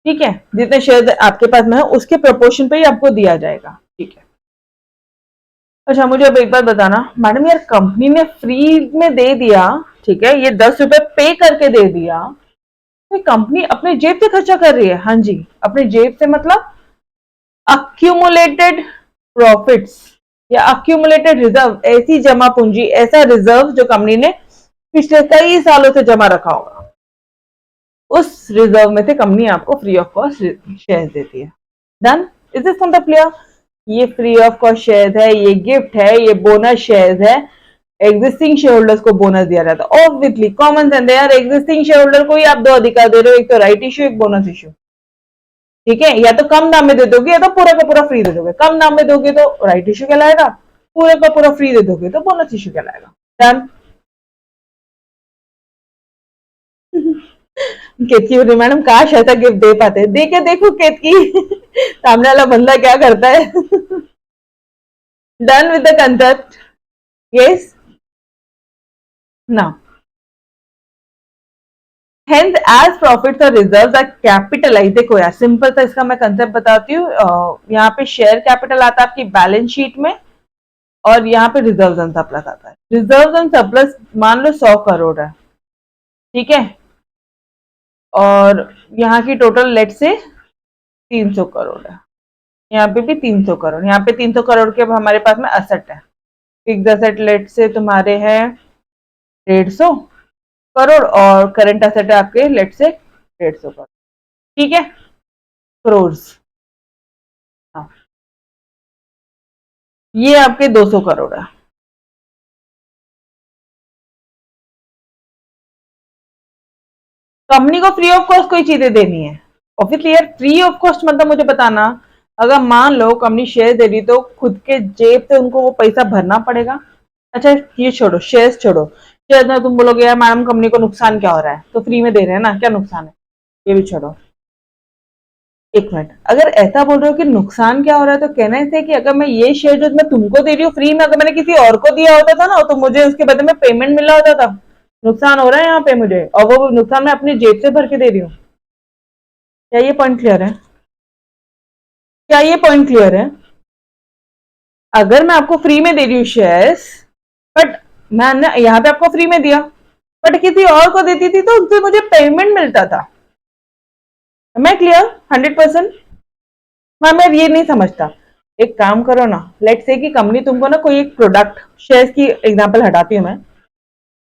ठीक है, जितने शेयर आपके पास में है उसके प्रोपोर्शन पे ही आपको दिया जाएगा, ठीक है। अच्छा मुझे अब एक बात बताना मैडम, यार कंपनी ने फ्री में दे दिया, ठीक है, ये 10 रुपए पे करके दे दिया, तो कंपनी अपने जेब से खर्चा कर रही है? हाँ जी, अपने जेब से, मतलब अक्यूमुलेटेड प्रॉफिट्स या अक्यूमुलेटेड रिजर्व, ऐसी जमा पूंजी, ऐसा रिजर्व जो कंपनी ने पिछले कई सालों से जमा रखा होगा, उस रिजर्व में से कंपनी आपको फ्री ऑफ कॉस्ट शेयर देती है। Done, is this concept clear? ये फ्री ऑफ कॉस्ट शेयर है, ये गिफ्ट है, ये बोनस शेयर है, एग्जिस्टिंग शेयर होल्डर्स को बोनस दिया जाता है। ऑब्वियसली कॉमन सेंस है यार, एग्जिस्टिंग शेयर होल्डर को ही आप 2 अधिकार दे रहे हो, एक तो राइट इश्यू, एक बोनस इश्यू, ठीक है। या तो कम दाम में दे दोगे या तो पूरा का पूरा फ्री दे दोगे, कम दाम में दोगे तो राइट इश्यू कहलाएगा, पूरा का पूरा फ्री दे दोगे तो बोनस इश्यू कहलाएगा। डन। केतकी मैडम काश ऐसा गिफ्ट दे पाते, देखे देखो केतकी सामने वाला बंदा क्या करता है। Done with the concept? Yes ना? Hence, as profits or reserves are capitalized, देखो यार सिंपल सा इसका मैं कंसेप्ट बताती हूँ. यहाँ पे शेयर कैपिटल आता है आपकी बैलेंस शीट में और यहाँ पे रिजर्व एंड सरप्लस आता है. रिजर्व एंड सरप्लस मान लो 100 करोड़ है, ठीक है, और यहाँ की टोटल लेट से 300 करोड़ है. यहाँ पे भी 300 करोड़, यहाँ पे 300 करोड़ के हमारे पास में असेट है. फिक्स असेट लेट से तुम्हारे हैं 150 करोड़ और करंट असेट है आपके लेट से 150 करोड़. ठीक है, करोड़. हाँ, ये आपके 200 करोड़ है. कंपनी को फ्री ऑफ कॉस्ट कोई चीजें देनी है. ऑब्वियसली यार फ्री ऑफ कॉस्ट मतलब मुझे बताना, अगर मान लो कंपनी शेयर दे रही तो खुद के जेब से उनको वो पैसा भरना पड़ेगा. अच्छा ये छोड़ो, शेयर्स छोड़ो. शेयर में तुम बोलोगे यार मैडम कंपनी को नुकसान क्या हो रहा है, तो फ्री में दे रहे हैं ना, क्या नुकसान है, ये भी छोड़ो. एक मिनट, अगर ऐसा बोल रहे हो कि नुकसान क्या हो रहा है तो कहना है कि अगर मैं ये शेयर जो मैं तुमको दे रही हूँ फ्री में, अगर मैंने किसी और को दिया होता था ना तो मुझे उसके बदले में पेमेंट मिल रहा होता था. नुकसान हो रहा है यहाँ पे मुझे, और वो नुकसान मैं अपनी जेब से भर के दे रही हूँ. क्या ये पॉइंट क्लियर है? क्या ये पॉइंट क्लियर है? अगर मैं आपको फ्री में दे रही हूँ शेयर्स, बट मैंने यहाँ पे आपको फ्री में दिया, बट किसी और को देती थी तो उनसे मुझे पेमेंट मिलता था. मैं क्लियर 100%? मैं ये नहीं समझता. एक काम करो ना, लेट से कि कंपनी तुमको ना कोई एक प्रोडक्ट, शेयर्स की एग्जांपल हटाती हूँ मैं,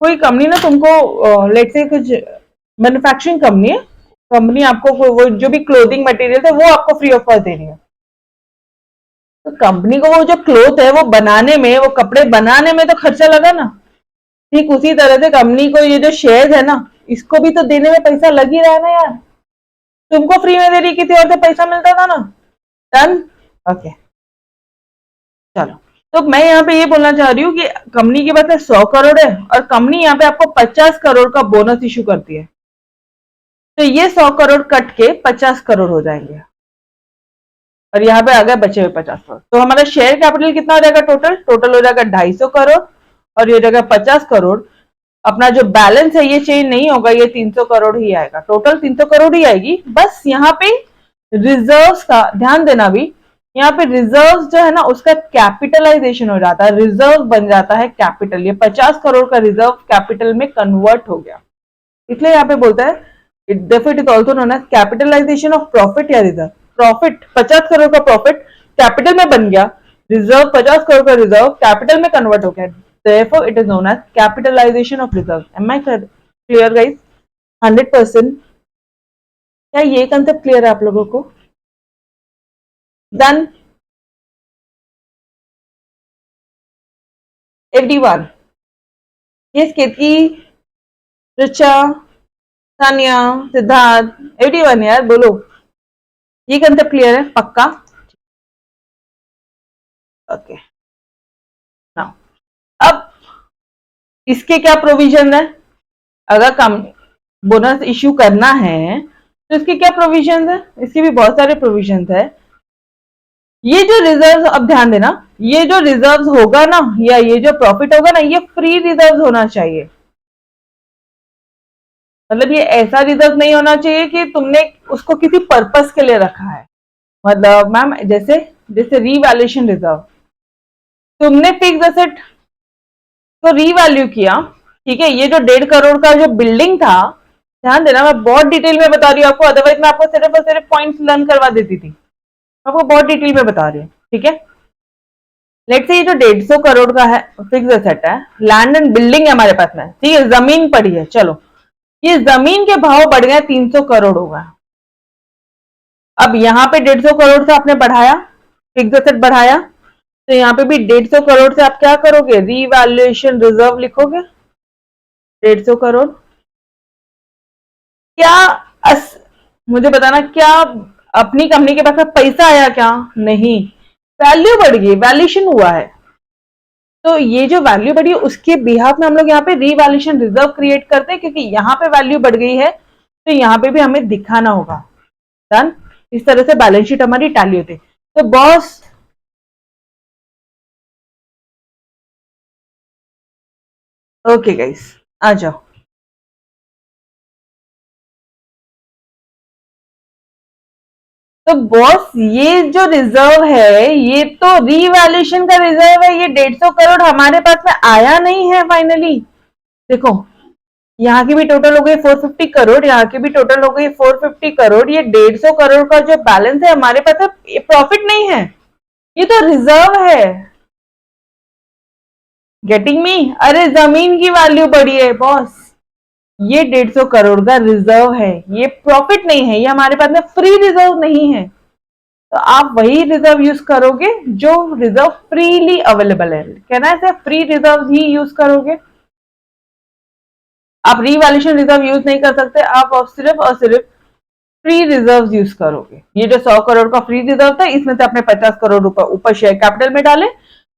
कोई कंपनी ना तुमको लेट से कुछ मैन्युफैक्चरिंग कंपनी है, कंपनी आपको वो जो भी क्लोथिंग मटेरियल है वो आपको फ्री ऑफ कॉस्ट दे रही है. तो कंपनी को वो जो क्लोथ है वो बनाने में, वो कपड़े बनाने में तो खर्चा लगा ना. ठीक उसी तरह से कंपनी को ये जो शेयर है ना, इसको भी तो देने में पैसा लग ही रहा है ना यार. तुमको फ्री में दे रही, किसी और से पैसा मिलता था ना. डन. ओके, चलो. तो मैं यहाँ पे ये बोलना चाह रही हूँ कि कंपनी के पास 100 करोड़ है और कंपनी यहाँ पे आपको 50 करोड़ का बोनस इशू करती है. तो ये 100 करोड़ कट के 50 करोड़ हो जाएंगे और यहाँ पे आ गया बचे हुए 50 करोड़. तो हमारा शेयर कैपिटल कितना हो जाएगा, टोटल टोटल हो जाएगा 250 करोड़ और ये हो जाएगा 50 करोड़. अपना जो बैलेंस है ये चेंज नहीं होगा, ये 300 करोड़ ही आएगा, टोटल 300 करोड़ ही आएगी. बस यहाँ पे रिजर्व्स का ध्यान देना भी, यहाँ पे रिजर्व्स जो है ना उसका कैपिटलाइजेशन हो जाता है, रिजर्व बन जाता है कैपिटल. ये 50 करोड़ का रिजर्व कैपिटल में कन्वर्ट हो गया, इसलिए यहाँ पे बोलता है it is also known as capitalisation of profit या रिजर्व. प्रॉफिट 50 करोड़ का प्रॉफिट कैपिटल में बन गया, रिजर्व 50 करोड़ का रिजर्व कैपिटल में कन्वर्ट हो गया. Therefore, it is known as capitalization of reserve. Am I clear, guys? 100%. क्या ये कंसेप्ट क्लियर है आप लोगों को? Done. Everyone. Yes, केतकी, ऋचा, सानिया, सिद्धार्थ, एवरीवन यार बोलो. ये कंसेप्ट क्लियर है पक्का? ओके. नाउ अब इसके क्या प्रोविजन है, अगर कम बोनस इश्यू करना है तो इसके क्या प्रोविजन है, इसके भी बहुत सारे प्रोविजन है. ये जो रिजर्व, अब ध्यान देना, ये जो रिजर्व होगा ना या ये जो प्रॉफिट होगा ना ये फ्री रिजर्व होना चाहिए. मतलब ये ऐसा रिजर्व नहीं होना चाहिए कि तुमने उसको किसी पर्पस के लिए रखा है. मतलब मैम जैसे जैसे रीवैल्यूएशन रिजर्व, तुमने फिक्स एसेट को रीवैल्यू किया, ठीक है. ये जो 1.5 करोड़ का जो बिल्डिंग था, ध्यान देना मैं बहुत डिटेल में बता रही हूँ आपको, अदरवाइज मैं आपको सिर्फ और सिर्फ पॉइंट्स लर्न करवा देती थी. आपको बहुत डिटेल में बता रही हूँ, ठीक है. लेट से ये जो 150 करोड़ का है फिक्स एसेट है, लैंड एंड बिल्डिंग है हमारे पास में, ठीक है, जमीन पड़ी है. चलो ये जमीन के भाव बढ़ गए, 300 करोड़ हो गए. अब यहाँ पे 150 करोड़ से आपने बढ़ाया, फिक्स एसेट बढ़ाया, तो यहाँ पे भी 150 करोड़ से आप क्या करोगे, रीवैल्यूएशन रिजर्व लिखोगे. 150 करोड़ क्या मुझे बताना, क्या अपनी कंपनी के पास में पैसा आया क्या? नहीं, वैल्यू बढ़ गई, वैल्यूएशन हुआ है. तो ये जो वैल्यू बढ़ी है उसके बिहाफ में हम लोग यहाँ पे रीवैल्यूएशन रिजर्व क्रिएट करते हैं, क्योंकि यहाँ पे वैल्यू बढ़ गई है तो यहाँ पे भी हमें दिखाना होगा. डन. इस तरह से बैलेंस शीट हमारी टैली होती है. तो बॉस, ओके गाइस, आ जाओ. तो बॉस ये जो रिजर्व है ये तो रीवैल्यूएशन का रिजर्व है, ये 150 करोड़ हमारे पास में आया नहीं है फाइनली। देखो यहाँ की भी टोटल हो गई 450 करोड़, यहाँ की भी टोटल हो गई 450 करोड़, ये 150 करोड़ का जो बैलेंस है हमारे पास है, ये प्रॉफिट नहीं है, ये तो रिजर्व है। Getting me? अरे जमीन की वैल्यू बढ़ी है बॉस, ये 150 करोड़ का रिजर्व है, ये प्रॉफिट नहीं है, ये हमारे पास में फ्री रिजर्व नहीं है। तो आप वही रिजर्व यूज करोगे जो रिजर्व फ्रीली अवेलेबल है, कहना है फ्री रिजर्व ही यूज करोगे। आप रीवैल्यूएशन रिजर्व यूज नहीं कर सकते, आप सिर्फ और सिर्फ फ्री रिजर्व यूज करोगे। ये जो 100 करोड़ का फ्री रिजर्व था इसमें से आपने 50 करोड़ रुपए ऊपर शेयर कैपिटल में डाले,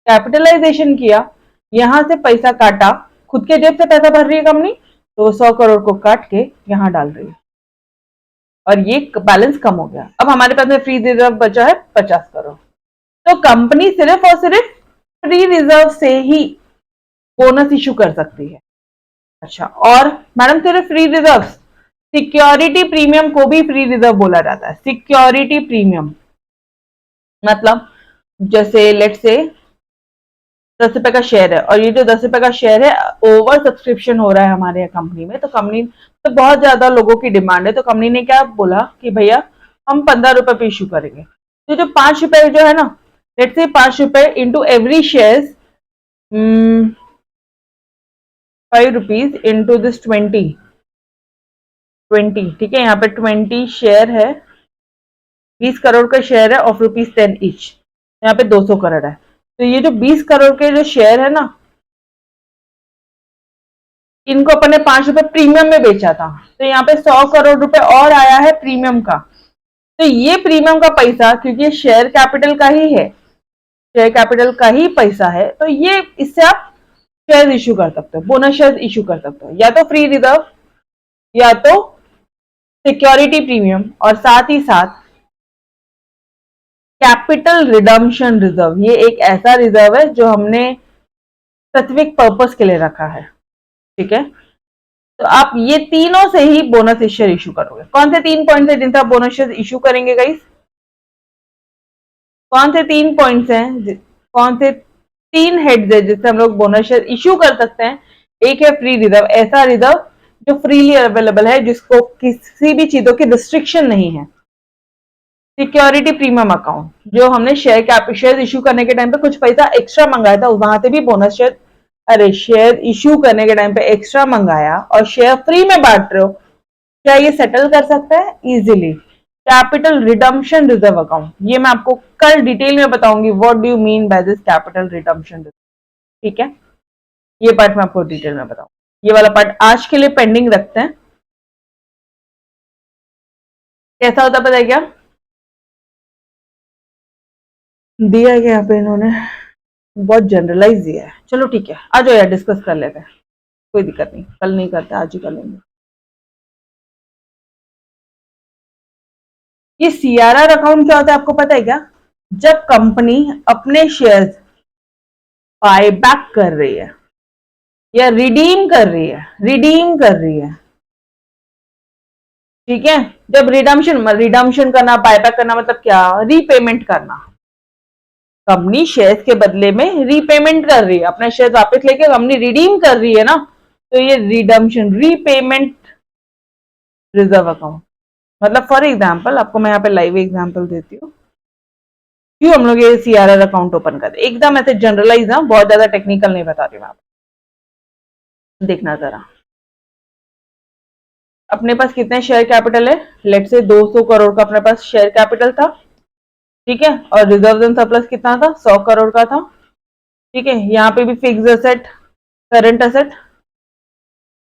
कैपिटलाइजेशन किया, यहां से पैसा काटा, खुद के जेब से पैसा भर रही है कंपनी, तो 100 करोड़ को काट के यहां डाल रही है और ये बैलेंस कम हो गया। अब हमारे पास में फ्री रिजर्व बचा है 50 करोड़। तो कंपनी सिर्फ और सिर्फ फ्री रिजर्व से ही बोनस इशू कर सकती है। अच्छा, और मैडम सिर्फ फ्री रिजर्व, सिक्योरिटी प्रीमियम को भी फ्री रिजर्व बोला जाता है। सिक्योरिटी प्रीमियम मतलब जैसे लेट से 10 रुपए का शेयर है और ये जो 10 रुपए का शेयर है ओवर सब्सक्रिप्शन हो रहा है हमारे कंपनी में, तो कंपनी तो बहुत ज्यादा लोगों की डिमांड है, तो कंपनी ने क्या बोला कि भैया हम 15 रुपए पे इशू करेंगे। तो जो 5 रुपए जो है ना, लेट से 5 रुपए into every share 5 rupees into this 20, ठीक है, यहाँ पे 20 शेयर है, 20 करोड़ का शेयर है ऑफ ₹10 ईच, यहाँ पे 200 करोड़ है। तो ये जो 20 करोड़ के जो शेयर है ना, इनको अपन ने 5 रुपए प्रीमियम में बेचा था, तो यहाँ पे 100 करोड़ रुपए और आया है प्रीमियम का। तो ये प्रीमियम का पैसा, क्योंकि ये शेयर कैपिटल का ही है, शेयर कैपिटल का ही पैसा है, तो ये इससे आप शेयर इशू कर सकते हो, बोनस शेयर इशू कर सकते हो, या तो फ्री रिजर्व या तो सिक्योरिटी प्रीमियम, और साथ ही साथ कैपिटल रिडम्पशन रिजर्व। ये एक ऐसा रिजर्व है जो हमने स्पेसिफिक पर्पस के लिए रखा है, ठीक है। तो आप ये तीनों से ही बोनस शेयर इशू करोगे। कौन से 3 पॉइंट्स है जिनसे आप बोनस शेयर इशू करेंगे गाइस? कौन से 3 पॉइंट्स हैं, कौन से 3 हेड्स है जिससे हम लोग बोनस शेयर इशू कर सकते हैं? एक है फ्री रिजर्व, ऐसा रिजर्व जो फ्रीली अवेलेबल है, जिसको किसी भी चीजों की रिस्ट्रिक्शन नहीं है। सिक्योरिटी प्रीमियम अकाउंट, जो हमने शेयर इशू करने के टाइम पे कुछ पैसा एक्स्ट्रा मंगाया था, वहां से भी बोनस शेयर, अरे शेयर इशू करने के टाइम पे एक्स्ट्रा मंगाया और शेयर फ्री में बांट रहे हो, क्या ये सेटल कर सकता है easily? Capital redemption reserve account, ये मैं आपको कल डिटेल में बताऊंगी what do you mean by this capital redemption reserve, ठीक है। ये पार्ट मैं आपको डिटेल में बताऊं, ये वाला पार्ट आज के लिए पेंडिंग रखते हैं। कैसा होता पता है क्या? दिया गया यहाँ पे इन्होंने बहुत जनरलाइज दिया है। चलो ठीक है, आ जाओ यार डिस्कस कर लेते हैं, कोई दिक्कत नहीं, कल नहीं करते, आज ही कर लेंगे। ये सीआरआर अकाउंट क्या होता है आपको पता है क्या? जब कंपनी अपने शेयर्स बाय बैक कर रही है या रिडीम कर रही है, ठीक है। जब रिडम्पशन करना, बायबैक करना मतलब क्या? रीपेमेंट करना। कंपनी शेयर्स के बदले में रीपेमेंट कर रही है, अपने शेयर वापस लेके कंपनी रिडीम कर रही है ना, तो ये रिडम्पशन रीपेमेंट रिजर्व अकाउंट। मतलब फॉर एग्जांपल आपको मैं यहाँ पे लाइव एग्जांपल देती हूँ, क्यों हम लोग ये सीआरआर अकाउंट ओपन करते, एकदम ऐसे जनरलाइज ना, बहुत ज्यादा टेक्निकल नहीं बता रही मैं आपको। देखना जरा, अपने पास कितने शेयर कैपिटल है? लेट से 200 करोड़ का अपने पास शेयर कैपिटल था, ठीक है, और रिजर्व एंड सरप्लस कितना था? 100 करोड़ का था, ठीक है। यहाँ पे भी फिक्स्ड एसेट, करंट एसेट,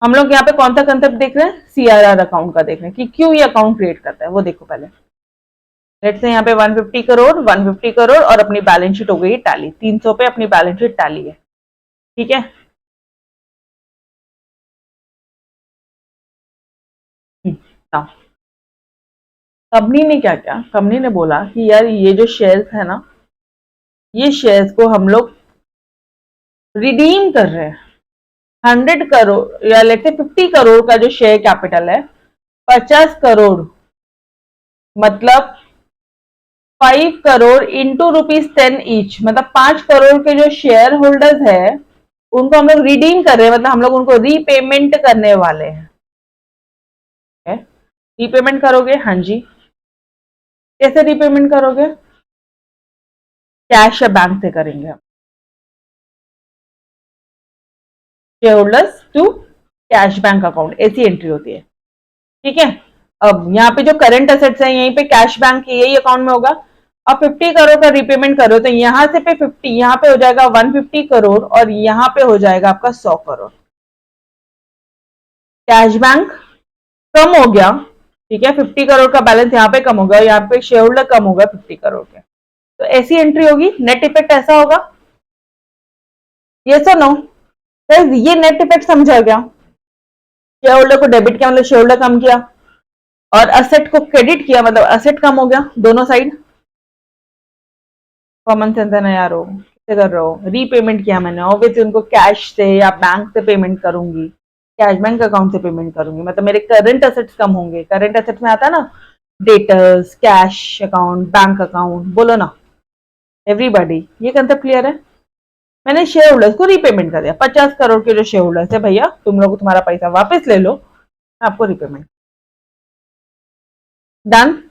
हम लोग यहाँ पे कौन सा कंसेप्ट देख रहे हैं? सीआरआर अकाउंट का देख रहे हैं कि क्यों ये अकाउंट क्रिएट करता है, वो देखो पहले। लेट से यहाँ पे 150 करोड़, 150 करोड़ और अपनी बैलेंस शीट हो गई टैली, 300 पे अपनी बैलेंस शीट टैली है, ठीक है। कंपनी ने क्या किया? कंपनी ने बोला कि यार ये जो शेयर्स है ना, ये शेयर्स को हम लोग रिडीम कर रहे हैं। 100 करोड़ या लेट से 50 करोड़ का जो शेयर कैपिटल है, 50 करोड़ मतलब 5 करोड़ इंटू ₹10 ईच, मतलब 5 करोड़ के जो शेयर होल्डर्स है उनको हम लोग रिडीम कर रहे हैं, मतलब हम लोग उनको रीपेमेंट करने वाले हैं। रीपेमेंट करोगे? हाँ जी। कैसे रीपेमेंट करोगे? कैश या बैंक से करेंगे हम। Share holders to cash bank account, ऐसी एंट्री होती है। ठीक है। अब यहाँ पे जो करंट एसेट्स है यहीं पे कैश बैंक की यही अकाउंट में होगा। अब 50 करोड़ का रीपेमेंट करो तो यहाँ से पे 50, यहाँ पे हो जाएगा 150 करोड़ और यहाँ पे हो जाएगा आपका 100 करोड़। कैश बैंक कम हो गया, ठीक है, 50 करोड़ का बैलेंस यहाँ पे कम होगा, यहाँ पे शेयर होल्डर कम होगा 50 करोड़ के, तो ऐसी एंट्री होगी। नेट इफेक्ट ऐसा होगा। ये सो नो, ये नेट इफेक्ट समझा गया। शेयर होल्डर को डेबिट किया मतलब शेयर होल्डर कम किया, और असेट को क्रेडिट किया मतलब असेट कम हो गया, दोनों साइड। कॉमन सेंस है ना यार, हो कैसे कर रहे हो? रीपेमेंट किया मैंने, ऑब्वियसली उनको कैश से या बैंक से पेमेंट करूंगी, कैश बैंक अकाउंट से पेमेंट करूंगी, मतलब मेरे करंट एसेट्स कम होंगे। करंट एसेट्स में आता है ना debtors, cash account, bank account, बोलो ना एवरीबॉडी, ये कंसेप्ट क्लियर है? मैंने शेयर होल्डर्स को रीपेमेंट कर दिया, 50 करोड़ के जो शेयर होल्डर्स है, भैया तुम लोग तुम्हारा पैसा वापस ले लो, मैं आपको रीपेमेंट। डन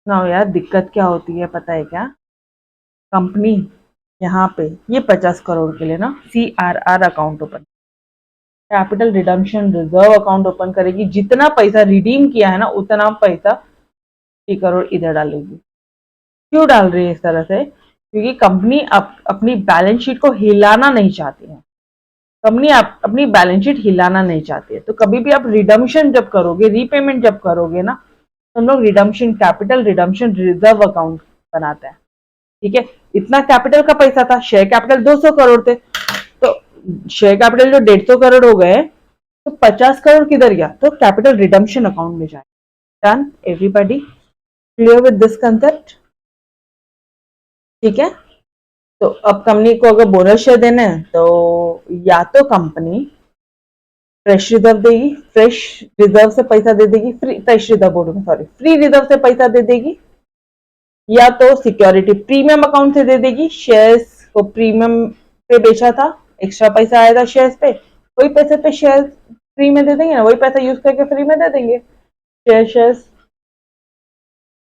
ना यार। दिक्कत क्या होती है पता है क्या? कंपनी यहाँ पे ये 50 करोड़ के लिए ना CRR account open, capital redemption reserve account open करेगी। जितना पैसा रिडीम किया है ना उतना पैसा 3 करोड़ इधर डालेगी। क्यों डाल रही है इस तरह से? क्योंकि कंपनी अपनी बैलेंस शीट को हिलाना नहीं चाहती है। कंपनी अपनी बैलेंस शीट हिलाना नहीं चाहती है, तो कभी भी आप रिडम्पशन जब करोगे, रीपेमेंट जब करोगे ना, तो हम लोग redemption capital redemption reserve account बनाते हैं। ठीक है। इतना कैपिटल का पैसा था, शेयर कैपिटल 200 करोड़ थे, तो शेयर कैपिटल जो 150 करोड़ हो गए, तो 50 करोड़ किधर गया? तो कैपिटल रिडम्पशन अकाउंट में जाए। Done everybody, clear with this concept? ठीक है। तो अब कंपनी को अगर बोनस शेयर देना है तो या तो कंपनी फ्रेश रिजर्व देगी, फ्रेश रिजर्व से पैसा दे देगी, फ्रेश रिजर्व बोलूंगा, सॉरी, फ्री रिजर्व से पैसा दे देगी, या तो सिक्योरिटी प्रीमियम अकाउंट से दे देगी। शेयर्स को प्रीमियम पे बेचा था, एक्स्ट्रा पैसा आया था शेयर्स पे, वही पैसे पे शेयर फ्री में दे देंगे ना, वही पैसा यूज करके फ्री में दे देंगे शेयर्स।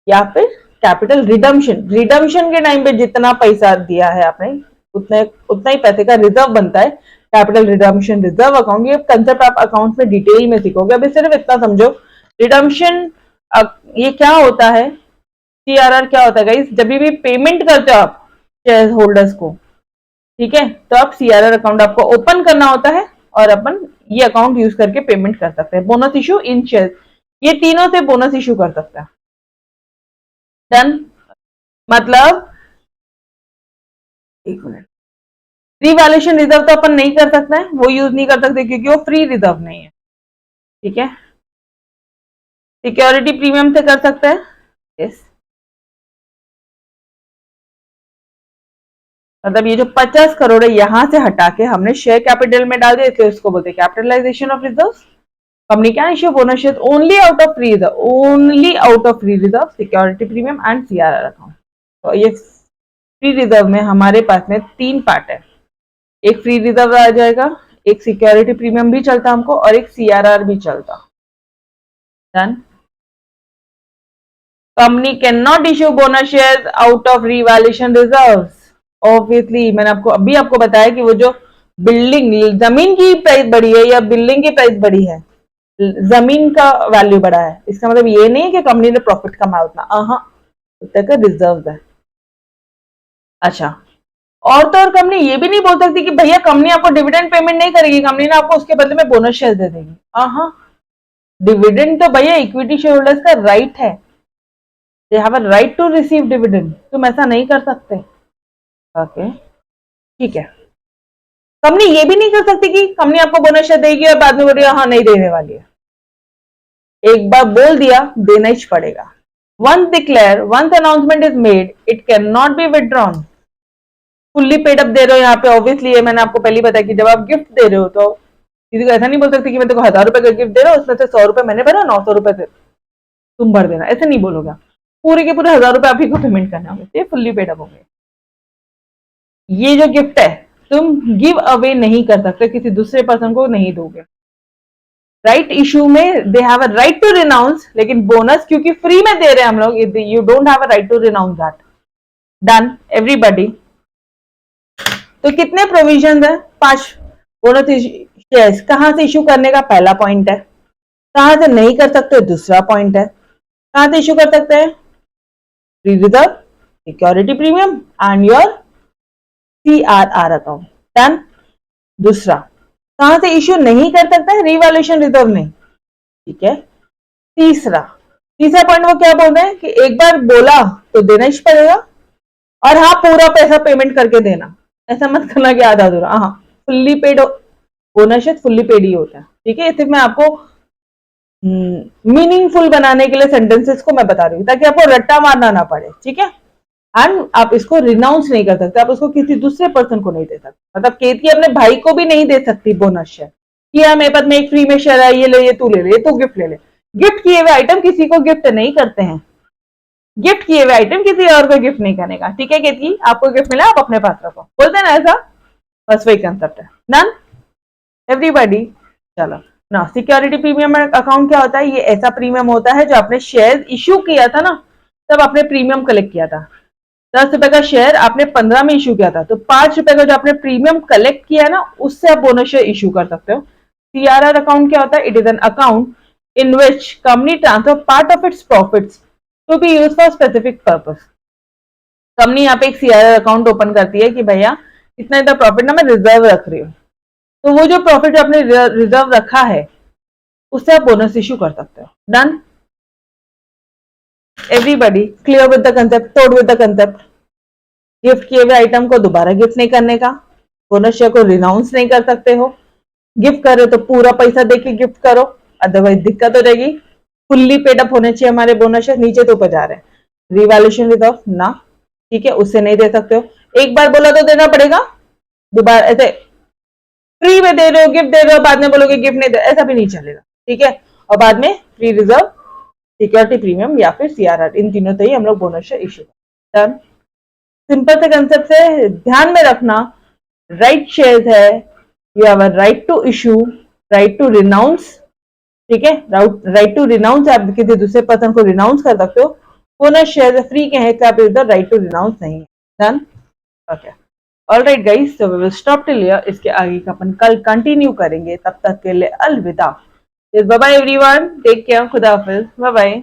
या फिर कैपिटल रिडम्पशन, रिडम्पशन के टाइम पे जितना पैसा दिया है आपने उतना ही पैसे का रिजर्व बनता है, कैपिटल रिडम्पशन रिजर्व अकाउंट। ये कंसेप्ट आप अकाउंट में डिटेल में सीखोगे, अभी सिर्फ इतना समझो। रिडम्पशन ये क्या होता है, CRR क्या होता है गाइस? जब भी पेमेंट करते हो आप शेयर होल्डर्स को, ठीक है, तो आप CRR अकाउंट आपको ओपन करना होता है और अपन ये अकाउंट यूज करके पेमेंट कर सकते हैं। बोनस इशू इन शेयर, ये तीनों से बोनस इशू कर सकता है। डन, मतलब एक मिनट, रिवैल्यूएशन रिजर्व तो अपन नहीं कर सकते हैं, वो यूज नहीं कर सकते क्योंकि वो फ्री रिजर्व नहीं है। ठीक है। सिक्योरिटी प्रीमियम से कर सकते हैं, यस। मतलब ये जो 50 करोड़ है यहां से हटा के हमने शेयर कैपिटल में डाल दिया, इसलिए उसको बोलते हैं capitalisation of reserve. Company can issue bonus share only out of free reserve, only out of free reserve, security premium and CRR account. तो ये फ्री रिजर्व में हमारे पास में 3 पार्ट है, एक फ्री रिजर्व आ जाएगा, एक सिक्योरिटी प्रीमियम भी चलता हमको, और एक CRR भी चलता। Done. Company can not issue bonus share out of revaluation reserves. Obviously मैंने आपको बताया कि वो जो बिल्डिंग, जमीन की प्राइस बढ़ी है या बिल्डिंग की प्राइस बढ़ी है, जमीन का वैल्यू बढ़ा है, इसका मतलब ये नहीं है कि कंपनी ने प्रॉफिट कमाया उतना, उतना का रिजर्व है। अच्छा, और तो और कंपनी ये भी नहीं बोल सकती कि भैया कंपनी आपको डिविडेंड पेमेंट नहीं करेगी, कंपनी ने आपको उसके बदले में बोनस शेयर दे देगी। डिविडेंड तो भैया इक्विटी शेयर होल्डर्स का राइट है, they have a right to receive dividend, तुम ऐसा नहीं कर सकते। ओके, ठीक है। कंपनी ये भी नहीं कर सकती कि कंपनी आपको बोनस शेयर देगी और बाद में बोल रही है हाँ नहीं देने वाली है। एक बार बोल दिया देना ही पड़ेगा। Once declare, once announcement is made, it can not be withdrawn. Fully paid up दे रहे हो यहाँ पे, ऑब्वियसली ये मैंने आपको पहले बताया कि जब आप गिफ्ट दे रहे हो तो किसी को ऐसा नहीं बोल सकते कि मैं तेको 1000 रुपए का गिफ्ट दे रहा हूँ, उसमें से 100 रुपए मैंने भरा, 900 रुपए से तुम भर देना, ऐसे नहीं बोलोगे। पूरे के पूरे 1000 रुपए आप ही को पेमेंट करने होंगे, ये फुल्ली पेड अप होंगे। ये जो गिफ्ट है तुम गिव अवे नहीं कर सकते, किसी दूसरे पर्सन को नहीं दोगे। राइट इशू में they have a right to renounce, लेकिन बोनस क्योंकि फ्री में दे रहे हैं हम लोग, you don't have a right to renounce that. Done everybody. तो कितने प्रोविजन है? 5 बोनस शेयर्स कहां से इशू करने का पहला पॉइंट है, कहां से नहीं कर सकते दूसरा पॉइंट है, कहां से इशू कर सकते हैं? Free reserve, security premium and your CRR account. Done. दूसरा कहां से इश्यू नहीं कर सकता है? रिवैल्यूएशन रिजर्व में, ठीक है। तीसरा पॉइंट वो क्या बोल रहे हैं कि एक बार बोला तो देना ही पड़ेगा, और हाँ पूरा पैसा पेमेंट करके देना, ऐसा मत करना कि आधा अधूरा। हाँ fully paid bonus fully paid ही होता है, ठीक है। सिर्फ मैं आपको मीनिंगफुल बनाने के लिए सेंटेंसेस को मैं बता रही हूँ ताकि आपको रट्टा मारना ना पड़े, ठीक है। एंड आप इसको रिनाउंस नहीं कर सकते, आप उसको किसी दूसरे पर्सन को नहीं दे सकते। मतलब केतकी अपने भाई को भी नहीं दे सकती बोनस शेयर कि यार मेरे पास में एक फ्री में शेयर है, ये ले, ये तू ले ले, ये तू गिफ्ट ले ले। गिफ्ट किए हुए आइटम किसी को गिफ्ट नहीं करते हैं, गिफ्ट किए हुए आइटम किसी और को गिफ्ट नहीं करने का, ठीक है। केतकी आपको गिफ्ट मिला, आप अपने पास रखो, बोलते हैं ना ऐसा, बस वही कंसेप्ट है। Done everybody. चलो ना, सिक्योरिटी प्रीमियम अकाउंट क्या होता है? ये ऐसा प्रीमियम होता है जो आपने शेयर इश्यू किया था ना, तब आपने प्रीमियम कलेक्ट किया था। 10 रुपए का शेयर आपने 15 में इशू किया था, तो 5 रुपए का जो आपने प्रीमियम कलेक्ट किया ना, उससे आप बोनस शेयर इशू कर सकते हो। CRR अकाउंट क्या होता है? It is an account in which company transfer part of its profits to be use for specific purpose. Company यहाँ पे एक CRR अकाउंट ओपन करती है कि भैया इतना इतना प्रॉफिट ना मैं रिजर्व रख रही हूँ, तो वो जो प्रॉफिट आपने रिजर्व रखा है उससे आप बोनस इशू कर सकते हो। Done everybody, clear with the concept, तोड़ विद द कंसेप्ट। गिफ्ट किए हुए आइटम को दोबारा गिफ्ट नहीं करने का, बोनस शेयर को रिनाउंस नहीं कर सकते हो। गिफ्ट कर रहे हो तो पूरा पैसा देके गिफ्ट करो, अदरवाइज दिक्कत हो जाएगी। फुल्ली पेड अप होने चाहिए हमारे बोनस शेयर, नीचे तो ऊपर जा रहे हैं। रिवैल्यूएशन रिजर्व ना, ठीक है, उससे नहीं दे सकते हो। एक बार बोला तो देना पड़ेगा, दोबारा ऐसे फ्री में दे रहे हो, गिफ्ट दे रहे हो, बाद में बोलोगे गिफ्ट नहीं दे, ऐसा भी नहीं चलेगा, ठीक है। और बाद में फ्री रिजर्व, सिक्योरिटी प्रीमियम या फिर CRR, इन तीनों से ही हम लोग bonus share issue. Done. Simple से कंसेप्ट से ध्यान में रखना, राइट शेयर्स है, you have a right to issue, right to renounce, ठीक है। राइट टू रिनाउंस, आप किसी दूसरे पर्सन को रिनाउंस कर सकते हो। बोनस शेयर फ्री के हैं, आप इधर राइट टू रिनाउंस नहीं है। Done okay, alright guys, so we will stop till here. इसके आगे का अपन कल कंटिन्यू करेंगे, तब तक के लिए अलविदा। Bye bye everyone, take care, खुदा हाफिज, बाय बाय।